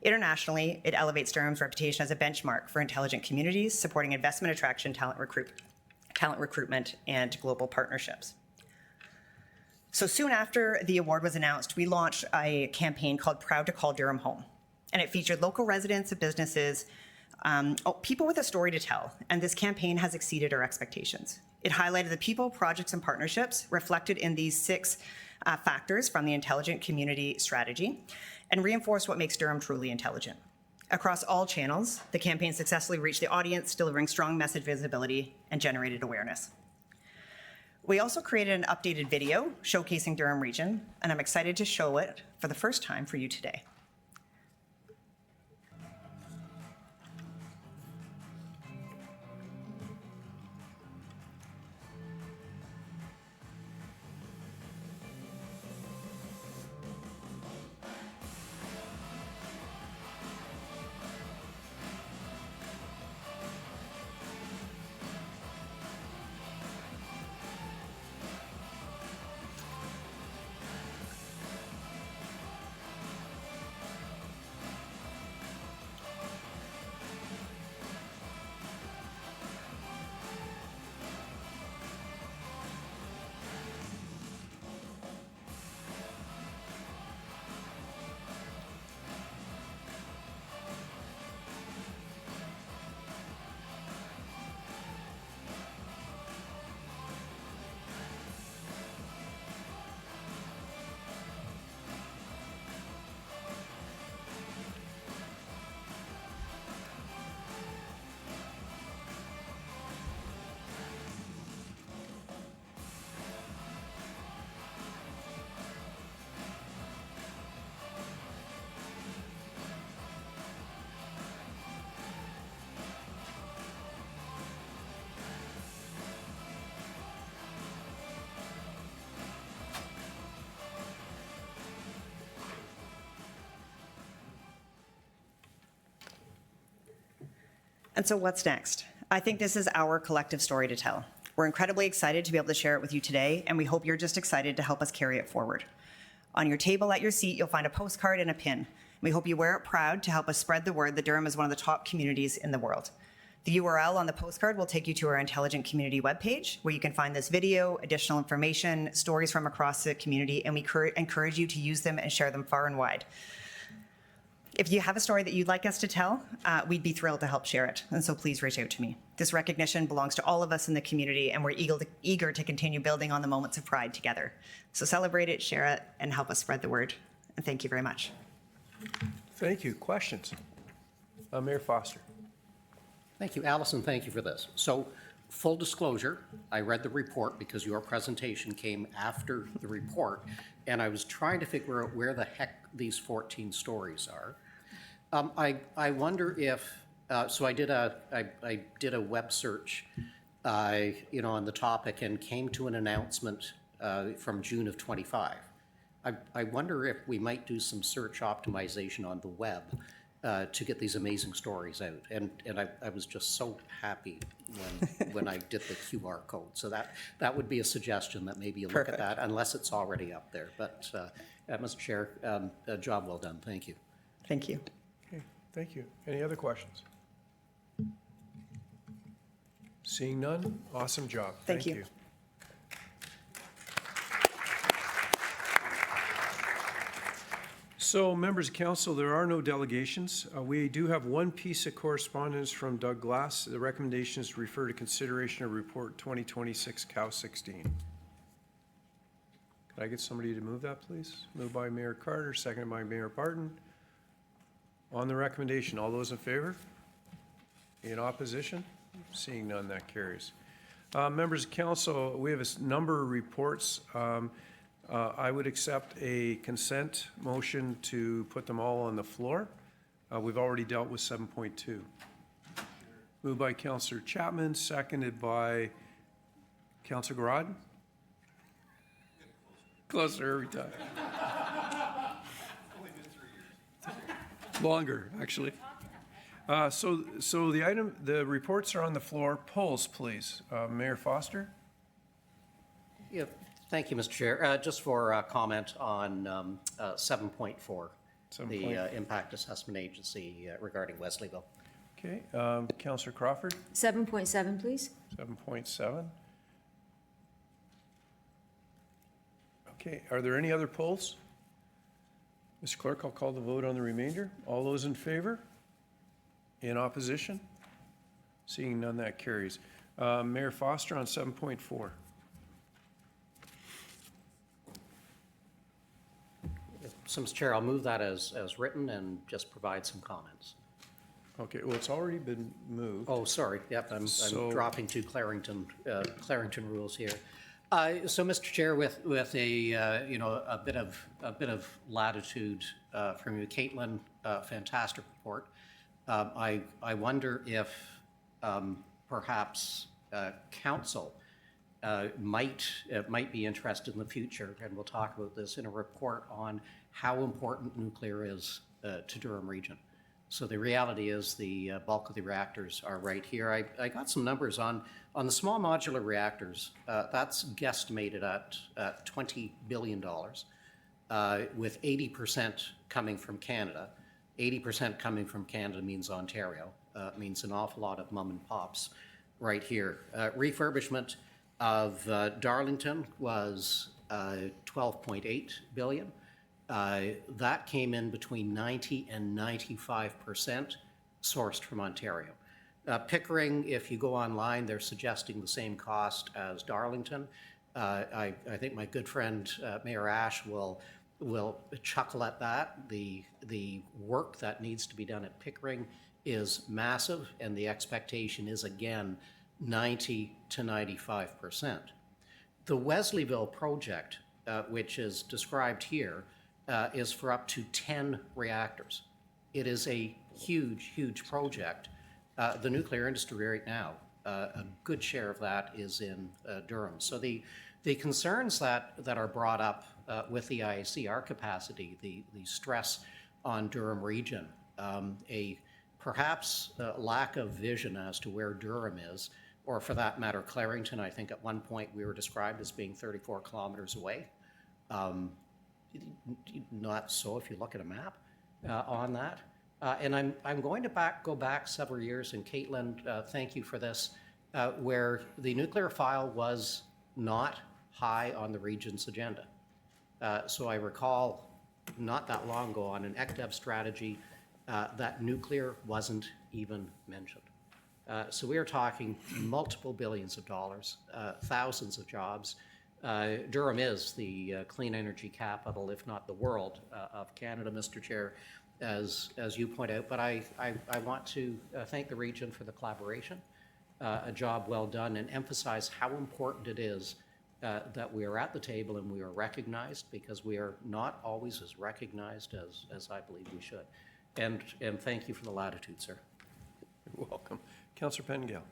S16: Internationally, it elevates Durham's reputation as a benchmark for intelligent communities, supporting investment attraction, talent recruitment, and global partnerships. So soon after the award was announced, we launched a campaign called Proud to Call Durham Home. And it featured local residents and businesses, people with a story to tell. And this campaign has exceeded our expectations. It highlighted the people, projects, and partnerships reflected in these 6 factors from the Intelligent Community Strategy and reinforced what makes Durham truly intelligent. Across all channels, the campaign successfully reached the audience, delivering strong message visibility and generated awareness. We also created an updated video showcasing Durham region, and I'm excited to show it for the first time for you today. And so what's next? I think this is our collective story to tell. We're incredibly excited to be able to share it with you today, and we hope you're just excited to help us carry it forward. On your table at your seat, you'll find a postcard and a pin. We hope you wear it proud to help us spread the word that Durham is one of the top communities in the world. The URL on the postcard will take you to our Intelligent Community webpage, where you can find this video, additional information, stories from across the community, and we encourage you to use them and share them far and wide. If you have a story that you'd like us to tell, we'd be thrilled to help share it, and so please reach out to me. This recognition belongs to all of us in the community, and we're eager to continue building on the moments of pride together. So celebrate it, share it, and help us spread the word. And thank you very much.
S1: Thank you. Questions? Mayor Foster.
S13: Thank you, Allison. Thank you for this. So, full disclosure, I read the report because your presentation came after the report, and I was trying to figure out where the heck these 14 stories are. I wonder if so. I did a web search, on the topic, and came to an announcement from June of 25. I wonder if we might do some search optimization on the web to get these amazing stories out. And I was just so happy when I did the QR code. So that would be a suggestion, that maybe you look at that, unless it's already up there. But Mr. Chair, a job well done. Thank you.
S16: Thank you.
S1: Okay, thank you. Any other questions? Seeing none, awesome job.
S16: Thank you.
S1: So, members of council, there are no delegations. We do have one piece of correspondence from Doug Glass. The recommendation is to refer to consideration of report 2026 Cow 16. Could I get somebody to move that, please? Moved by Mayor Carter, seconded by Mayor Barton. On the recommendation, all those in favor? In opposition? Seeing none, that carries. Members of council, we have a number of reports. I would accept a consent motion to put them all on the floor. We've already dealt with 7.2. Moved by Councillor Chapman, seconded by Councillor Garad. Closer every time. Longer, actually. So the reports are on the floor. Polls, please. Mayor Foster?
S13: Yeah, thank you, Mr. Chair. Just for comment on 7.4, the Impact Assessment Agency regarding Wesleyville.
S1: Okay, Councillor Crawford?
S9: 7.7, please.
S1: 7.7. Okay, are there any other polls? Mr. Clerk, I'll call the vote on the remainder. All those in favor? In opposition? Seeing none, that carries. Mayor Foster on 7.4.
S13: So, Mr. Chair, I'll move that as written and just provide some comments.
S1: Okay, well, it's already been moved.
S13: Oh, sorry. Yep, I'm dropping to Clarington rules here. So, Mr. Chair, with a bit of latitude from you, Caitlin, fantastic report. I wonder if perhaps council might be interested in the future, and we'll talk about this in a report on how important nuclear is to Durham Region. So the reality is the bulk of the reactors are right here. I got some numbers on the small modular reactors. That's guesstimated at $20 billion, with 80% coming from Canada. 80% coming from Canada means Ontario, means an awful lot of mom and pops right here. Refurbishment of Darlington was 12.8 billion. That came in between 90 and 95% sourced from Ontario. Pickering, if you go online, they're suggesting the same cost as Darlington. I think my good friend Mayor Ash will chuckle at that. The work that needs to be done at Pickering is massive, and the expectation is, again, 90 to 95%. The Wesleyville project, which is described here, is for up to 10 reactors. It is a huge, huge project. The nuclear industry right now, a good share of that is in Durham. So the concerns that are brought up with the IAC, our capacity, the stress on Durham Region, a perhaps lack of vision as to where Durham is, or for that matter, Clarington. I think at one point we were described as being 34 kilometers away. Not so if you look at a map on that. And I'm going to go back several years, and Caitlin, thank you for this, where the nuclear file was not high on the region's agenda. So I recall not that long ago on an ECDEV strategy that nuclear wasn't even mentioned. So we are talking multiple billions of dollars, thousands of jobs. Durham is the clean energy capital, if not the world, of Canada, Mr. Chair, as you point out. But I want to thank the region for the collaboration, a job well done, and emphasize how important it is that we are at the table and we are recognized, because we are not always as recognized as I believe we should. And thank you for the latitude, sir.
S1: You're welcome. Councillor Pengale.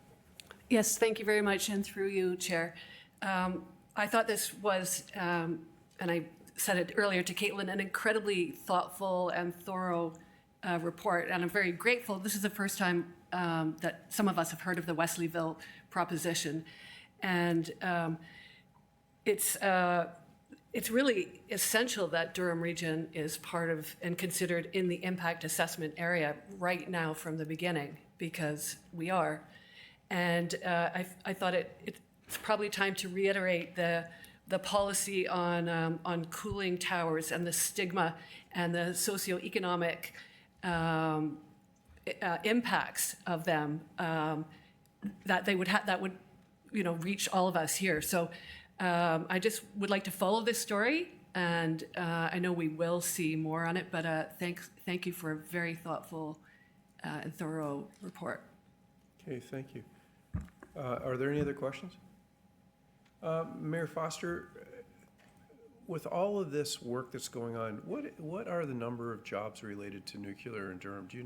S10: Yes, thank you very much, and through you, Chair. I thought this was, and I said it earlier to Caitlin, an incredibly thoughtful and thorough report, and I'm very grateful. This is the first time that some of us have heard of the Wesleyville proposition, and it's really essential that Durham Region is part of and considered in the impact assessment area right now from the beginning, because we are. And I thought it's probably time to reiterate the policy on cooling towers and the stigma and the socioeconomic impacts of them that they would that would reach all of us here. So I just would like to follow this story, and I know we will see more on it. But thank you for a very thoughtful and thorough report.
S1: Okay, thank you. Are there any other questions? Mayor Foster, with all of this work that's going on, what are the number of jobs related to nuclear in Durham? Do you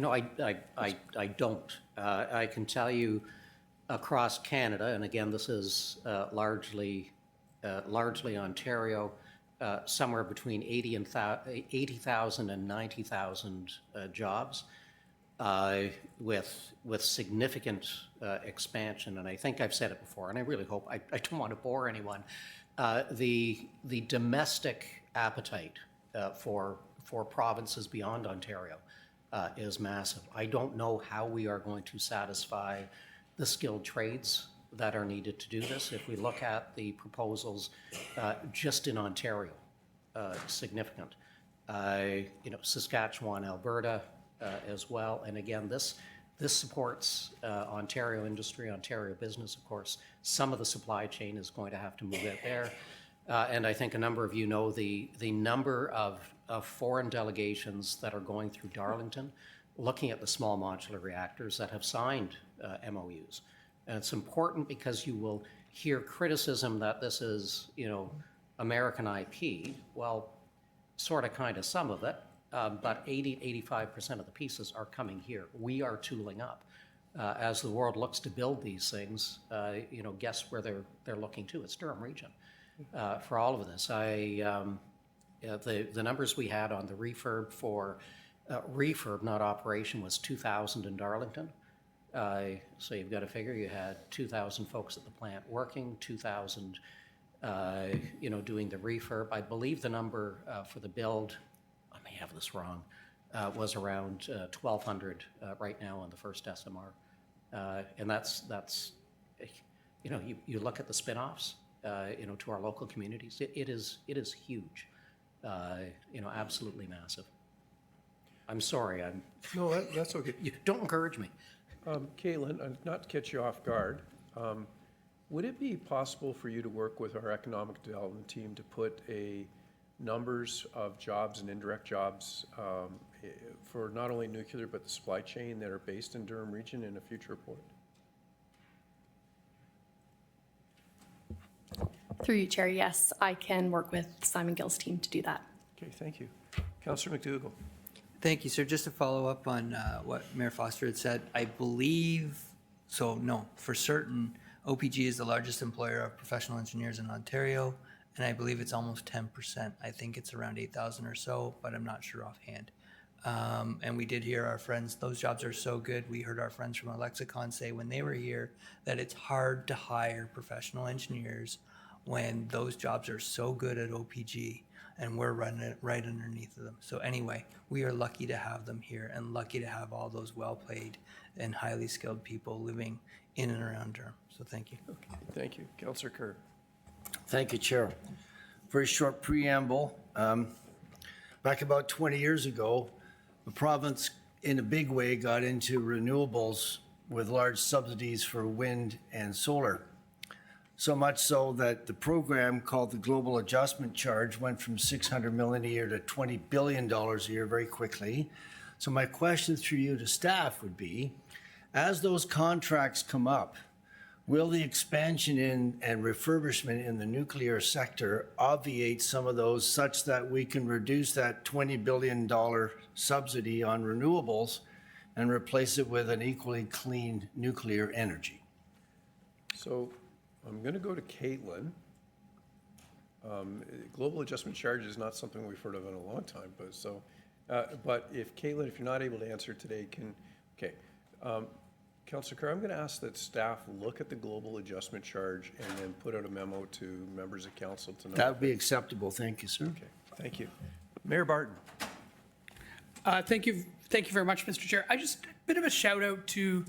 S1: know?
S13: I don't. I can tell you across Canada, and again, this is largely Ontario, somewhere between 80,000 and 90,000 jobs, with significant expansion. And I think I've said it before, and I really hope I don't want to bore anyone. The domestic appetite for provinces beyond Ontario is massive. I don't know how we are going to satisfy the skilled trades that are needed to do this. If we look at the proposals just in Ontario, significant. Saskatchewan, Alberta as well. And again, this supports Ontario industry, Ontario business, of course. Some of the supply chain is going to have to move out there. And I think a number of you know the number of foreign delegations that are going through Darlington, looking at the small modular reactors that have signed MOUs. And it's important because you will hear criticism that this is, American IP. Well, sort of, kind of, some of it, but 80-85% of the pieces are coming here. We are tooling up. As the world looks to build these things, guess where they're looking to? It's Durham Region for all of this. The numbers we had on the refurb for refurb, not operation, was 2,000 in Darlington. So you've got to figure you had 2,000 folks at the plant working, 2,000 doing the refurb. I believe the number for the build, I may have this wrong, was around 1,200 right now on the first SMR. And that's you look at the spin-offs, to our local communities, it is huge, absolutely massive. I'm sorry,
S1: No, that's okay.
S13: Don't encourage me.
S1: Caitlin, not to catch you off guard, would it be possible for you to work with our economic development team to put numbers of jobs and indirect jobs for not only nuclear but the supply chain that are based in Durham Region in a future report?
S17: Through you, Chair, yes, I can work with Simon Gill's team to do that.
S1: Okay, thank you. Councillor McDougall.
S15: Thank you, sir. Just to follow up on what Mayor Foster had said, I believe, no, for certain, OPG is the largest employer of professional engineers in Ontario, and I believe it's almost 10%. I think it's around 8,000 or so, but I'm not sure offhand. And we did hear our friends, those jobs are so good. We heard our friends from Alexicon say when they were here that it's hard to hire professional engineers when those jobs are so good at OPG and we're running it right underneath of them. So anyway, we are lucky to have them here and lucky to have all those well-paid and highly skilled people living in and around Durham. So thank you.
S1: Okay, thank you. Councillor Kerr.
S6: Thank you, Chair. Very short preamble. Back about 20 years ago, the province, in a big way, got into renewables with large subsidies for wind and solar. So much so that the program called the Global Adjustment Charge went from $600 million a year to $20 billion a year very quickly. So my question through you to staff would be, as those contracts come up, will the expansion in and refurbishment in the nuclear sector obviate some of those such that we can reduce that $20 billion subsidy on renewables and replace it with an equally clean nuclear energy?
S1: So I'm going to go to Caitlin. Global adjustment charge is not something we've heard of in a long time, but if Caitlin, if you're not able to answer today, Councillor Kerr, I'm going to ask that staff look at the global adjustment charge and then put out a memo to members of council to know.
S6: That would be acceptable. Thank you, sir.
S1: Okay, thank you. Mayor Barton.
S18: Thank you very much, Mr. Chair. I just, a bit of a shout out to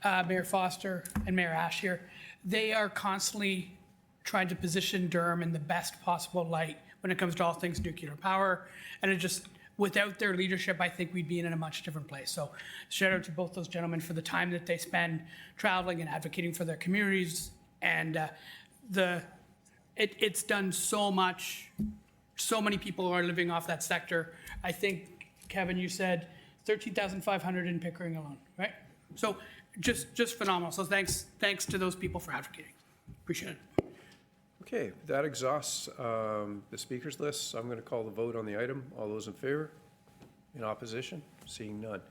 S18: Mayor Foster and Mayor Ash here. They are constantly trying to position Durham in the best possible light when it comes to all things nuclear power. And it just, without their leadership, I think we'd be in a much different place. So shout out to both those gentlemen for the time that they spend traveling and advocating for their communities. And it's done so much. So many people are living off that sector. I think, Kevin, you said 13,500 in Pickering alone, right? So just phenomenal. So thanks to those people for advocating. Appreciate it.
S1: Okay, that exhausts the speakers list. So I'm going to call the vote on the item. All those in favor? In opposition? Seeing none.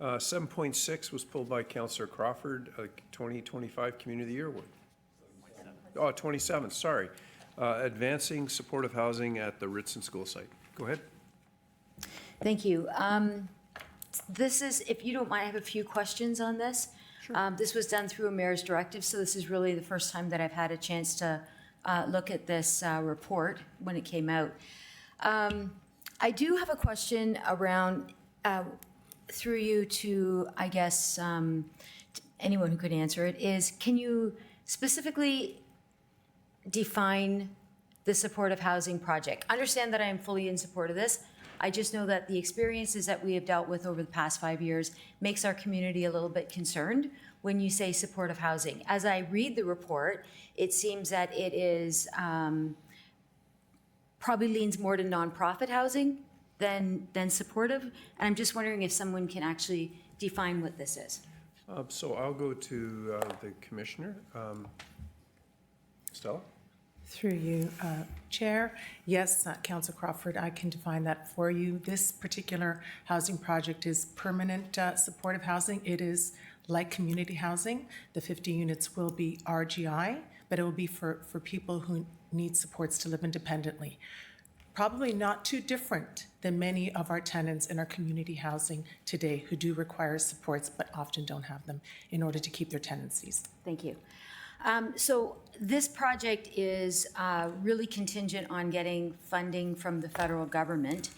S1: 7.6 was pulled by Councillor Crawford, 2025 Community of the Year Award. Oh, 27, sorry. Advancing supportive housing at the Ritson School site. Go ahead.
S9: Thank you. This is, if you don't mind, I have a few questions on this. Sure. This was done through a mayor's directive, so this is really the first time that I've had a chance to look at this report when it came out. I do have a question around, through you to, I guess, anyone who could answer it, is can you specifically define the supportive housing project? Understand that I am fully in support of this. I just know that the experiences that we have dealt with over the past 5 years makes our community a little bit concerned when you say supportive housing. As I read the report, it seems that it is probably leans more to nonprofit housing than supportive. And I'm just wondering if someone can actually define what this is.
S1: So I'll go to the commissioner. Stella?
S19: Through you, Chair. Yes, Councillor Crawford, I can define that for you. This particular housing project is permanent supportive housing. It is like community housing. The 50 units will be RGI, but it will be for people who need supports to live independently. Probably not too different than many of our tenants in our community housing today who do require supports but often don't have them in order to keep their tenancies.
S9: Thank you. So this project is really contingent on getting funding from the federal government.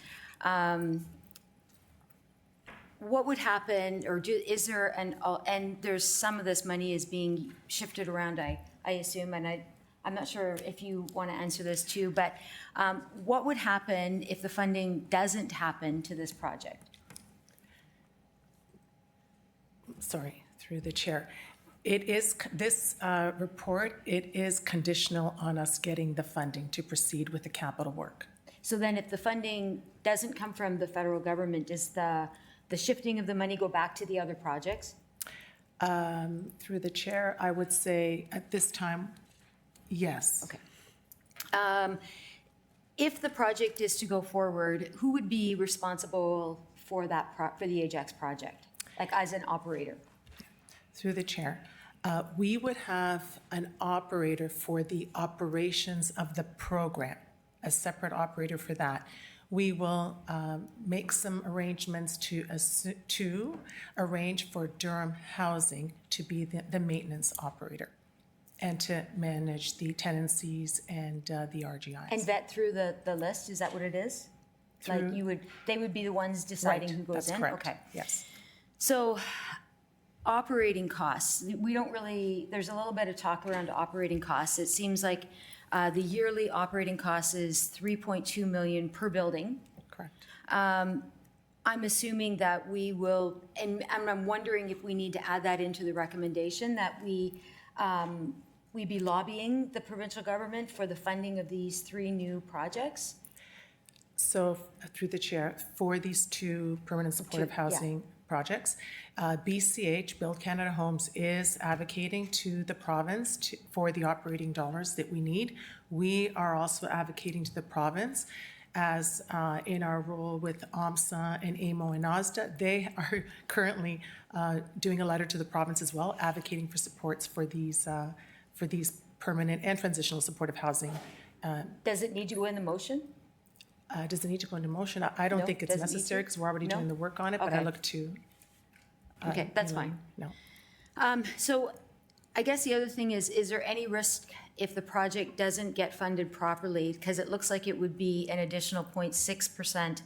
S9: What would happen, or is there and there's some of this money is being shifted around, I assume, and I'm not sure if you want to answer this too, but what would happen if the funding doesn't happen to this project?
S19: Sorry, through the chair. It is, this report, it is conditional on us getting the funding to proceed with the capital work.
S9: So then if the funding doesn't come from the federal government, does the shifting of the money go back to the other projects?
S19: Through the chair, I would say at this time, yes.
S9: Okay. If the project is to go forward, who would be responsible for that, for the Ajax project, like as an operator?
S19: Through the chair, we would have an operator for the operations of the program, a separate operator for that. we will make some arrangements to arrange for Durham Housing to be the maintenance operator and to manage the tenancies and the RGIs.
S9: And vet through the list, is that what it is? Like they would be the ones deciding
S19: Right,
S9: who goes
S19: that's
S9: in?
S19: correct.
S9: Okay.
S19: Yes.
S9: So operating costs, we don't really, there's a little bit of talk around operating costs. It seems like the yearly operating cost is 3.2 million per building.
S19: Correct.
S9: I'm assuming that we will, and I'm wondering if we need to add that into the recommendation, that we be lobbying the provincial government for the funding of these 3 new projects?
S19: So through the chair, for these 2 permanent supportive housing projects, BCH, Build Canada Homes, is advocating to the province for the operating dollars that we need. We are also advocating to the province as in our role with OMSA and AMO and OSDA. They are currently doing a letter to the province as well, advocating for supports for these permanent and transitional supportive housing.
S9: Does it need to go in the motion?
S19: Does it need to go into motion? I don't
S9: No,
S19: think it's
S9: doesn't need
S19: necessary
S9: to?
S19: because we're already
S9: No?
S19: doing the work on it, but I
S9: Okay.
S19: look to.
S9: Okay, that's fine.
S19: No.
S9: So I guess the other thing is there any risk if the project doesn't get funded properly? Because it looks like it would be an additional 0.6%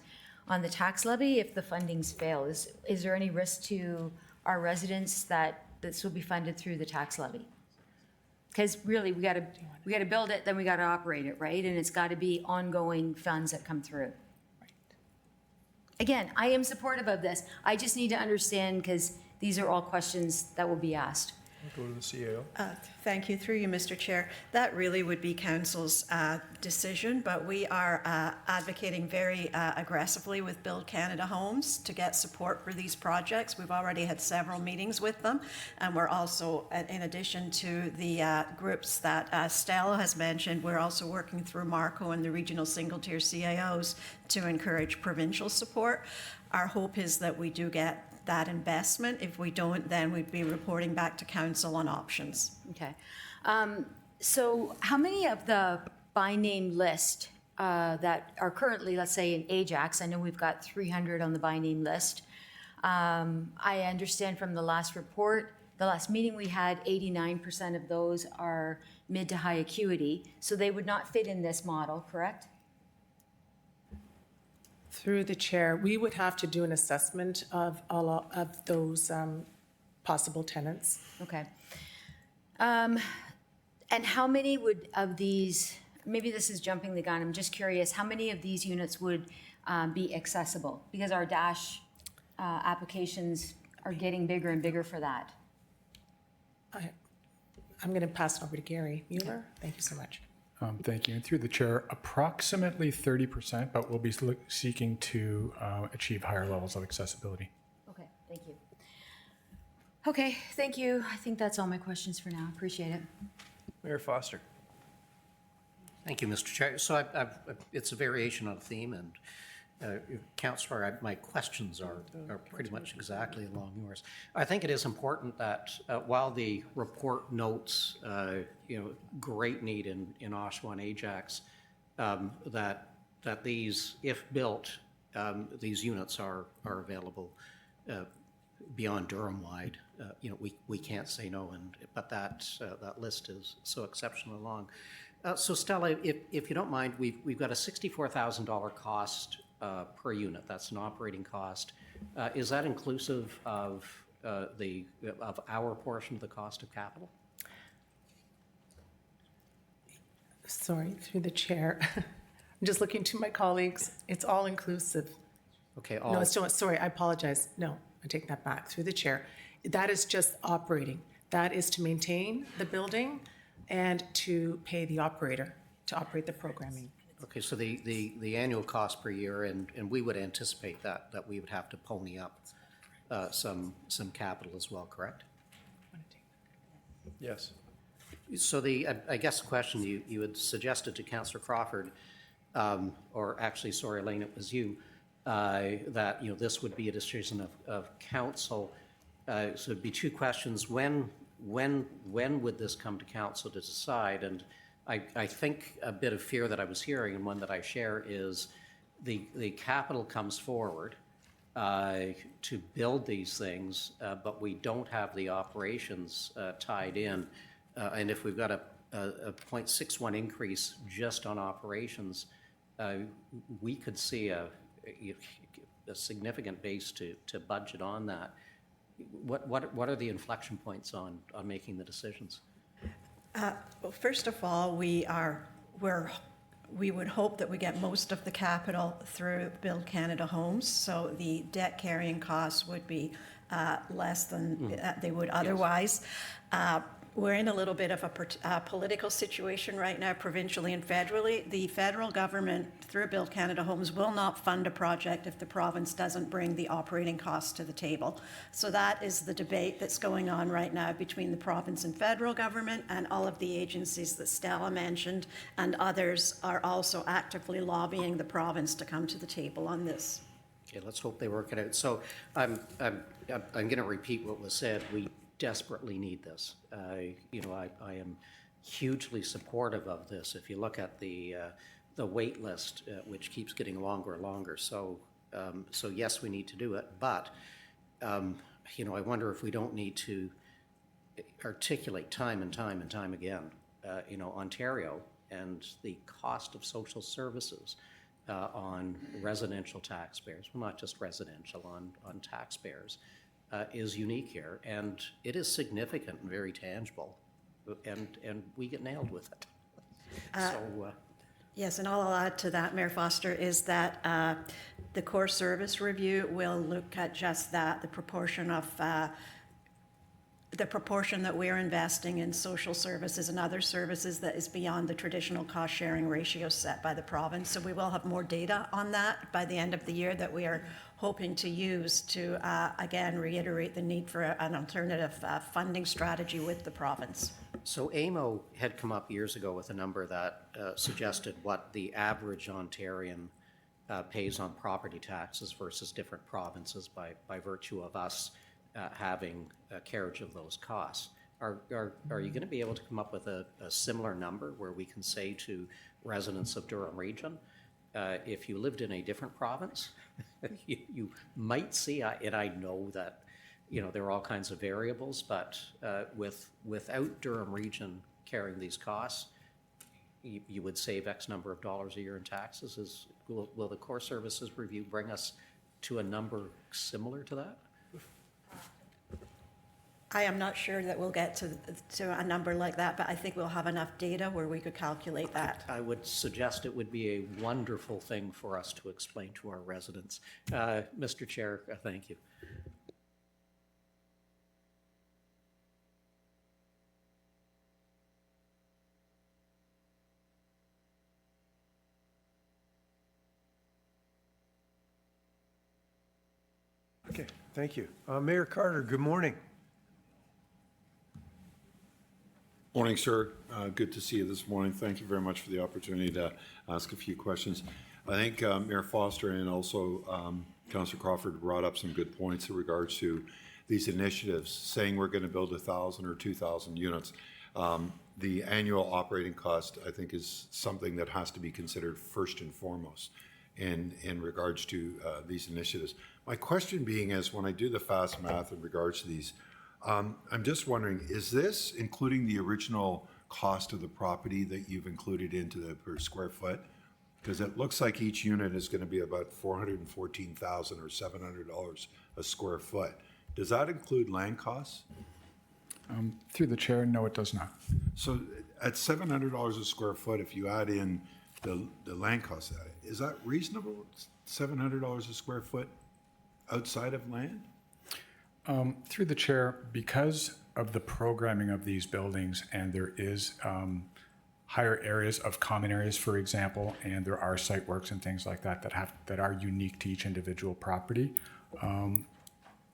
S9: on the tax levy if the fundings fail. Is there any risk to our residents that this will be funded through the tax levy? Because really, we gotta build it, then we gotta operate it, right? And it's gotta be ongoing funds that come through. Again, I am supportive of this. I just need to understand, because these are all questions that will be asked.
S1: Go to the CAO.
S20: Thank you, through you, Mr. Chair. That really would be council's decision, but we are advocating very aggressively with Build Canada Homes to get support for these projects. We've already had several meetings with them, and we're also, in addition to the groups that Stella has mentioned, we're also working through Marco and the regional single-tier CAOs to encourage provincial support. Our hope is that we do get that investment. If we don't, then we'd be reporting back to council on options.
S9: Okay. So how many of the by name list that are currently, let's say, in Ajax, I know we've got 300 on the by name list. I understand from the last report, the last meeting we had, 89% of those are mid to high acuity. So they would not fit in this model, correct?
S19: Through the chair, we would have to do an assessment of all of those possible tenants.
S9: Okay. And how many of these, maybe this is jumping the gun, I'm just curious, how many of these units would be accessible? Because our DASH applications are getting bigger and bigger for that.
S19: I'm going to pass it over to Gary Mueller. Thank you so much.
S21: Thank you. And through the chair, approximately 30%, but we'll be seeking to achieve higher levels of accessibility.
S9: Okay, thank you. Okay, thank you. I think that's all my questions for now. Appreciate it.
S1: Mayor Foster.
S13: Thank you, Mr. Chair. So it's a variation on a theme, and Councillor, my questions are pretty much exactly along yours. I think it is important that while the report notes, great need in Oshawa and Ajax, that these, if built, these units are available beyond Durham-wide. We can't say no, but that list is so exceptionally long. So Stella, if you don't mind, we've got a $64,000 cost per unit. That's an operating cost. Is that inclusive of our portion of the cost of capital?
S19: Sorry, through the chair. I'm just looking to my colleagues. It's all inclusive.
S13: Okay.
S19: No, it's still, sorry, I apologize. No, I take that back. Through the chair. That is just operating. That is to maintain the building and to pay the operator to operate the programming.
S13: Okay, so the annual cost per year, and we would anticipate that we would have to pony up some capital as well, correct?
S1: Yes.
S13: So I guess the question you had suggested to Councillor Crawford, or actually, sorry, Elaine, it was you, that this would be a decision of council. So it'd be 2 questions. When would this come to council to decide? And I think a bit of fear that I was hearing, and one that I share, is the capital comes forward to build these things, but we don't have the operations tied in. And if we've got a 0.61 increase just on operations, we could see a significant base to budget on that. What are the inflection points on making the decisions?
S20: Well, first of all, we would hope that we get most of the capital through Build Canada Homes, so the debt carrying costs would be less than they would otherwise. We're in a little bit of a political situation right now, provincially and federally. The federal government, through Build Canada Homes, will not fund a project if the province doesn't bring the operating costs to the table. So that is the debate that's going on right now between the province and federal government, and all of the agencies that Stella mentioned and others are also actively lobbying the province to come to the table on this.
S13: Okay, let's hope they work it out. So I'm going to repeat what was said. We desperately need this. You know, I am hugely supportive of this. If you look at the wait list, which keeps getting longer and longer. So yes, we need to do it. But you know, I wonder if we don't need to articulate time and time and time again. You know, Ontario and the cost of social services on residential taxpayers, well, not just residential, on taxpayers. Is unique here, and it is significant and very tangible, and we get nailed with it.
S20: Yes, and all I'll add to that, Mayor Foster, is that the core service review will look at just that, the proportion that we're investing in social services and other services that is beyond the traditional cost-sharing ratio set by the province. So we will have more data on that by the end of the year that we are hoping to use to, again, reiterate the need for an alternative funding strategy with the province.
S13: So AMO had come up years ago with a number that suggested what the average Ontarian pays on property taxes versus different provinces by virtue of us having a carriage of those costs. Are you going to be able to come up with a similar number where we can say to residents of Durham Region, if you lived in a different province, you might see, and I know that, you know, there are all kinds of variables, but without Durham Region carrying these costs, you would save X number of dollars a year in taxes. Will the core services review bring us to a number similar to that?
S20: I am not sure that we'll get to a number like that, but I think we'll have enough data where we could calculate that.
S13: I would suggest it would be a wonderful thing for us to explain to our residents. Mr. Chair, thank you.
S1: Okay, thank you. Mayor Carter, good morning.
S2: Morning, sir. Good to see you this morning. Thank you very much for the opportunity to ask a few questions. I think Mayor Foster and also Councillor Crawford brought up some good points in regards to these initiatives, saying we're going to build 1,000 or 2,000 units. The annual operating cost, I think, is something that has to be considered first and foremost in regards to these initiatives. My question being is, when I do the fast math in regards to these, I'm just wondering, is this including the original cost of the property that you've included into the per square foot? Because it looks like each unit is going to be about $414,000 or $700 a square foot. Does that include land costs?
S21: Through the chair, no, it does not.
S2: So at $700 a square foot, if you add in the land costs, is that reasonable? $700 a square foot outside of land?
S21: Through the chair, because of the programming of these buildings, and there is higher areas of common areas, for example, and there are site works and things like that that are unique to each individual property,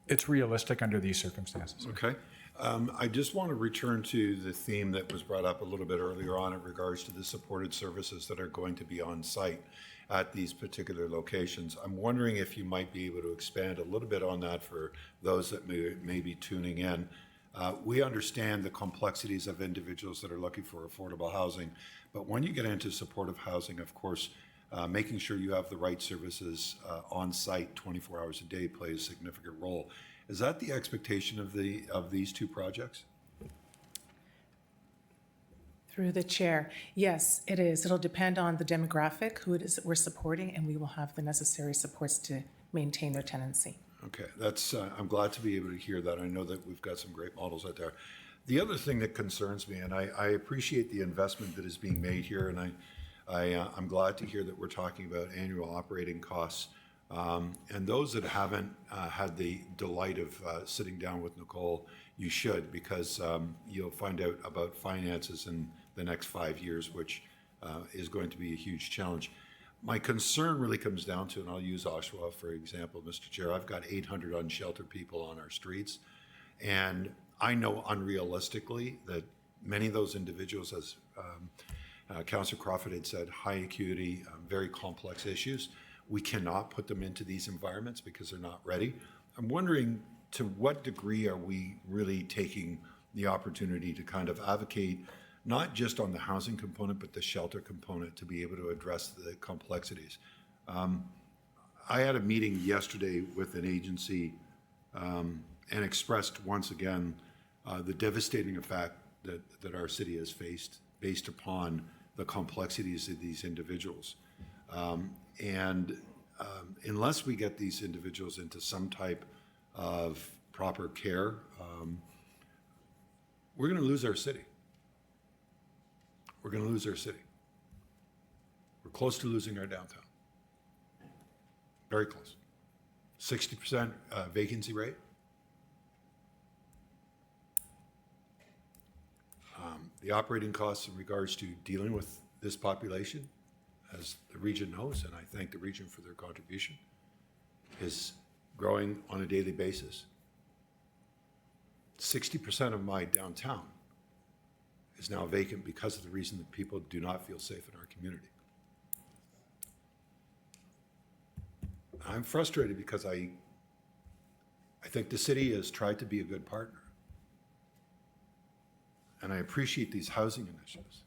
S21: it's realistic under these circumstances.
S2: Okay. I just want to return to the theme that was brought up a little bit earlier on in regards to the supported services that are going to be on site at these particular locations. I'm wondering if you might be able to expand a little bit on that for those that may be tuning in. We understand the complexities of individuals that are looking for affordable housing, but when you get into supportive housing, of course, making sure you have the right services on site 24 hours a day plays a significant role. Is that the expectation of these two projects?
S19: Through the chair, yes, it is. It'll depend on the demographic, who it is that we're supporting, and we will have the necessary supports to maintain their tenancy.
S2: Okay, that's, I'm glad to be able to hear that. I know that we've got some great models out there. The other thing that concerns me, and I appreciate the investment that is being made here, and I'm glad to hear that we're talking about annual operating costs. And those that haven't had the delight of sitting down with Nicole, you should, because you'll find out about finances in the next 5 years, which is going to be a huge challenge. My concern really comes down to, and I'll use Oshawa for example, Mr. Chair, I've got 800 unsheltered people on our streets, and I know unrealistically that many of those individuals, as Councillor Crawford had said, high acuity, very complex issues. We cannot put them into these environments because they're not ready. I'm wondering, to what degree are we really taking the opportunity to kind of advocate not just on the housing component, but the shelter component to be able to address the complexities? I had a meeting yesterday with an agency and expressed once again the devastating effect that our city has faced based upon the complexities of these individuals. Unless we get these individuals into some type of proper care, we're going to lose our city. We're going to lose our city. We're close to losing our downtown. Very close. 60% vacancy rate. The operating costs in regards to dealing with this population, as the region knows, and I thank the region for their contribution, is growing on a daily basis. 60% of my downtown is now vacant because of the reason that people do not feel safe in our community. I'm frustrated because I think the city has tried to be a good partner. And I appreciate these housing initiatives.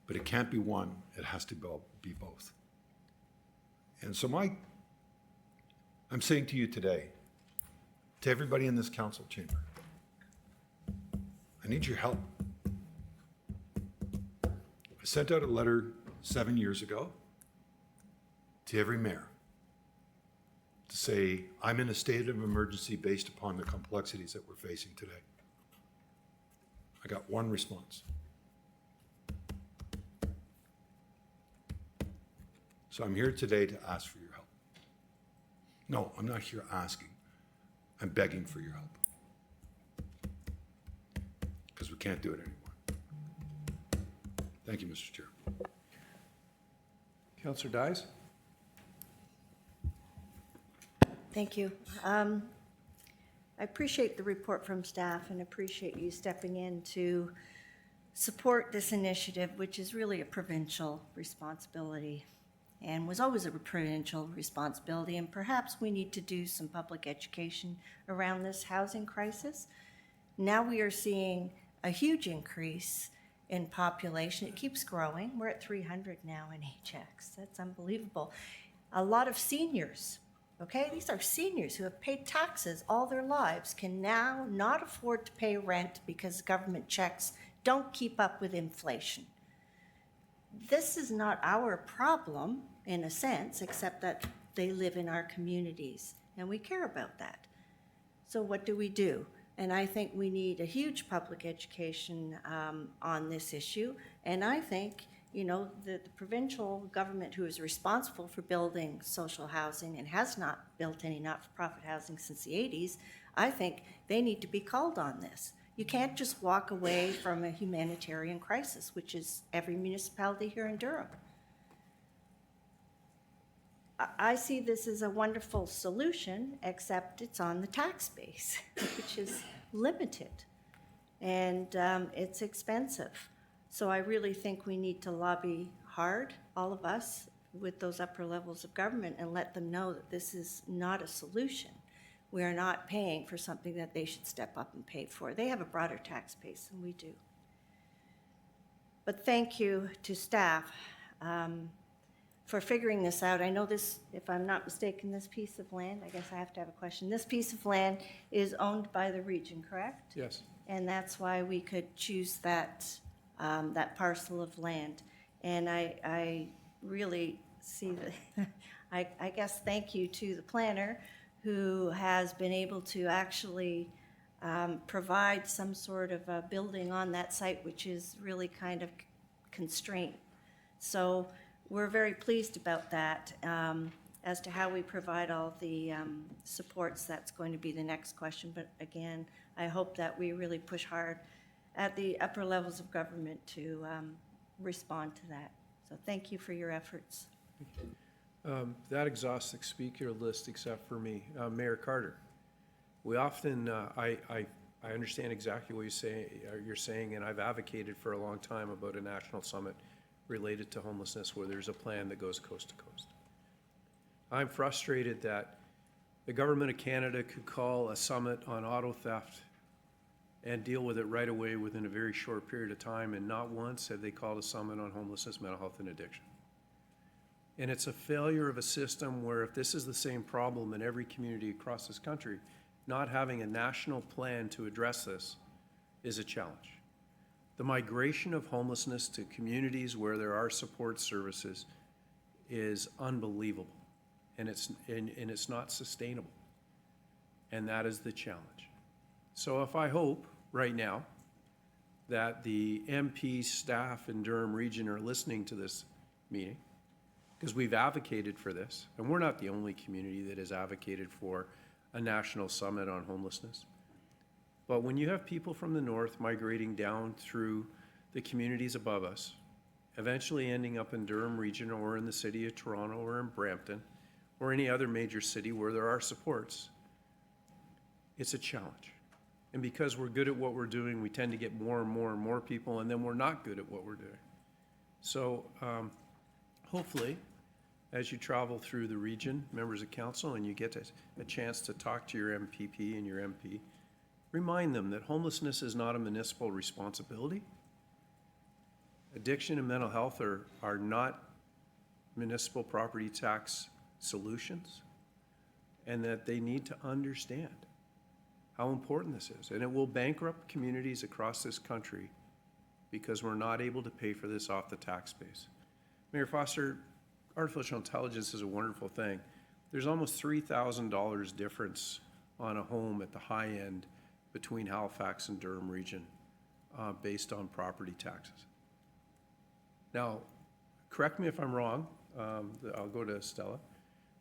S2: But it can't be one, it has to be both. And so I'm saying to you today, to everybody in this council chamber, I need your help. I sent out a letter 7 years ago to every mayor to say, I'm in a state of emergency based upon the complexities that we're facing today. I got one response. So I'm here today to ask for your help. No, I'm not here asking. I'm begging for your help. Because we can't do it anymore. Thank you, Mr. Chair.
S1: Councillor Dyes?
S3: Thank you. I appreciate the report from staff and appreciate you stepping in to support this initiative, which is really a provincial responsibility and was always a provincial responsibility. And perhaps we need to do some public education around this housing crisis. Now we are seeing a huge increase in population. It keeps growing. We're at 300 now in Ajax. That's unbelievable. A lot of seniors. Okay, these are seniors who have paid taxes all their lives, can now not afford to pay rent because government checks don't keep up with inflation. This is not our problem, in a sense, except that they live in our communities, and we care about that. So what do? And I think we need a huge public education on this issue, and I think the provincial government, who is responsible for building social housing and has not built any not-for-profit housing since the 80s, I think they need to be called on this. You can't just walk away from a humanitarian crisis, which is every municipality here in Durham. I see this as a wonderful solution, except it's on the tax base, which is limited, and it's expensive. So I really think we need to lobby hard, all of us, with those upper levels of government and let them know that this is not a solution. We are not paying for something that they should step up and pay for. They have a broader tax base than we do. But thank you to staff. for figuring this out. I know this, if I'm not mistaken, this piece of land, I guess I have to have a question. This piece of land is owned by the region, correct?
S1: Yes.
S3: And that's why we could choose that, that parcel of land. And I really see that, I guess thank you to the planner who has been able to actually provide some sort of a building on that site, which is really kind of constrained. So we're very pleased about that. As to how we provide all the supports, that's going to be the next question. But again, I hope that we really push hard at the upper levels of government to respond to that. So thank you for your efforts.
S1: That exhausts the speaker list except for me. Mayor Carter, we often, I understand exactly what you're saying, and I've advocated for a long time about a national summit related to homelessness where there's a plan that goes coast to coast. I'm frustrated that the government of Canada could call a summit on auto theft and deal with it right away within a very short period of time, and not once have they called a summit on homelessness, mental health, and addiction. And it's a failure of a system where if this is the same problem in every community across this country, not having a national plan to address this is a challenge. The migration of homelessness to communities where there are support services is unbelievable, and it's not sustainable. And that is the challenge. So if I hope right now that the MP staff in Durham Region are listening to this meeting, because we've advocated for this, and we're not the only community that has advocated for a national summit on homelessness. But when you have people from the north migrating down through the communities above us, eventually ending up in Durham Region or in the city of Toronto or in Brampton or any other major city where there are supports, it's a challenge. And because we're good at what we're doing, we tend to get more and more and more people, and then we're not good at what we're doing. So hopefully, as you travel through the region, members of council, and you get a chance to talk to your MPP and your MP, remind them that homelessness is not a municipal responsibility. Addiction and mental health are not municipal property tax solutions, and that they need to understand how important this is. And it will bankrupt communities across this country because we're not able to pay for this off the tax base. Mayor Foster, artificial intelligence is a wonderful thing. There's almost $3,000 difference on a home at the high end between Halifax and Durham Region based on property taxes. Now, correct me if I'm wrong, I'll go to Stella,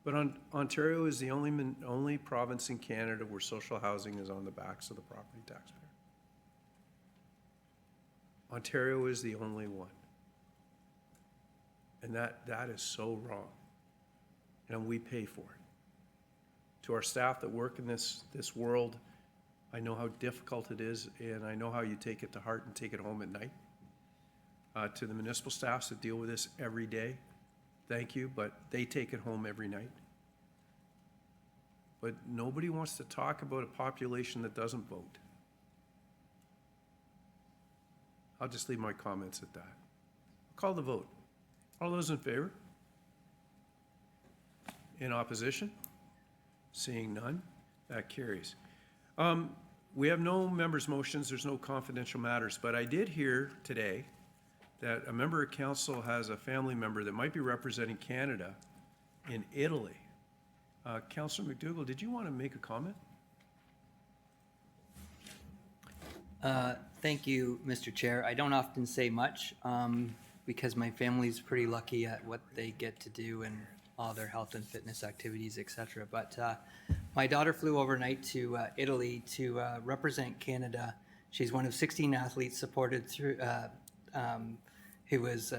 S1: but Ontario is the only province in Canada where social housing is on the backs of the property taxpayer. Ontario is the only one. And that is so wrong. And we pay for it. To our staff that work in this world, I know how difficult it is, and I know how you take it to heart and take it home at night. To the municipal staffs that deal with this every day, thank you, but they take it home every night. But nobody wants to talk about a population that doesn't vote. I'll just leave my comments at that. Call the vote. All those in favor? In opposition? Seeing none, that carries. We have no members' motions, there's no confidential matters, but I did hear today that a member of council has a family member that might be representing Canada in Italy. Councillor McDougall, did you want to make a comment?
S15: Thank you, Mr. Chair. I don't often say much because my family's pretty lucky at what they get to do and all their health and fitness activities, etc. But my daughter flew overnight to Italy to represent Canada. She's one of 16 athletes supported through who was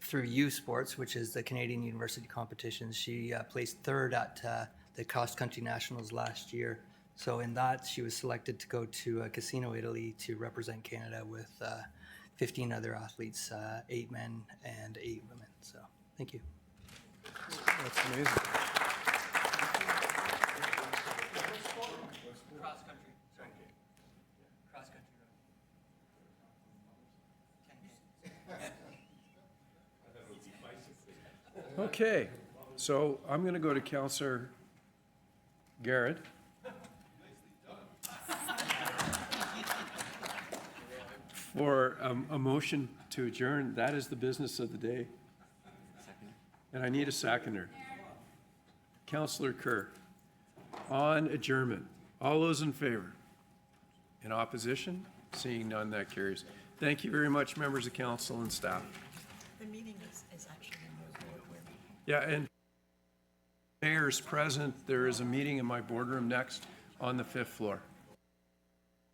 S15: through U Sports, which is the Canadian University competitions. She placed third at the cross country nationals last year. So in that, she was selected to go to Cassino, Italy to represent Canada with 15 other athletes, 8 men and 8 women. So thank you.
S1: That's amazing.
S15: Cross country, sorry. Cross country.
S1: Okay, so I'm going to go to Counselor Garrett. For a motion to adjourn. That is the business of the day. And I need a seconder. Counselor Kerr. On adjournment. All those in favor? In opposition? Seeing none, that carries. Thank you very much, members of council and staff.
S20: The meeting is actually in
S1: Yeah, and mayor's present. There is a meeting in my boardroom next on the 5th floor.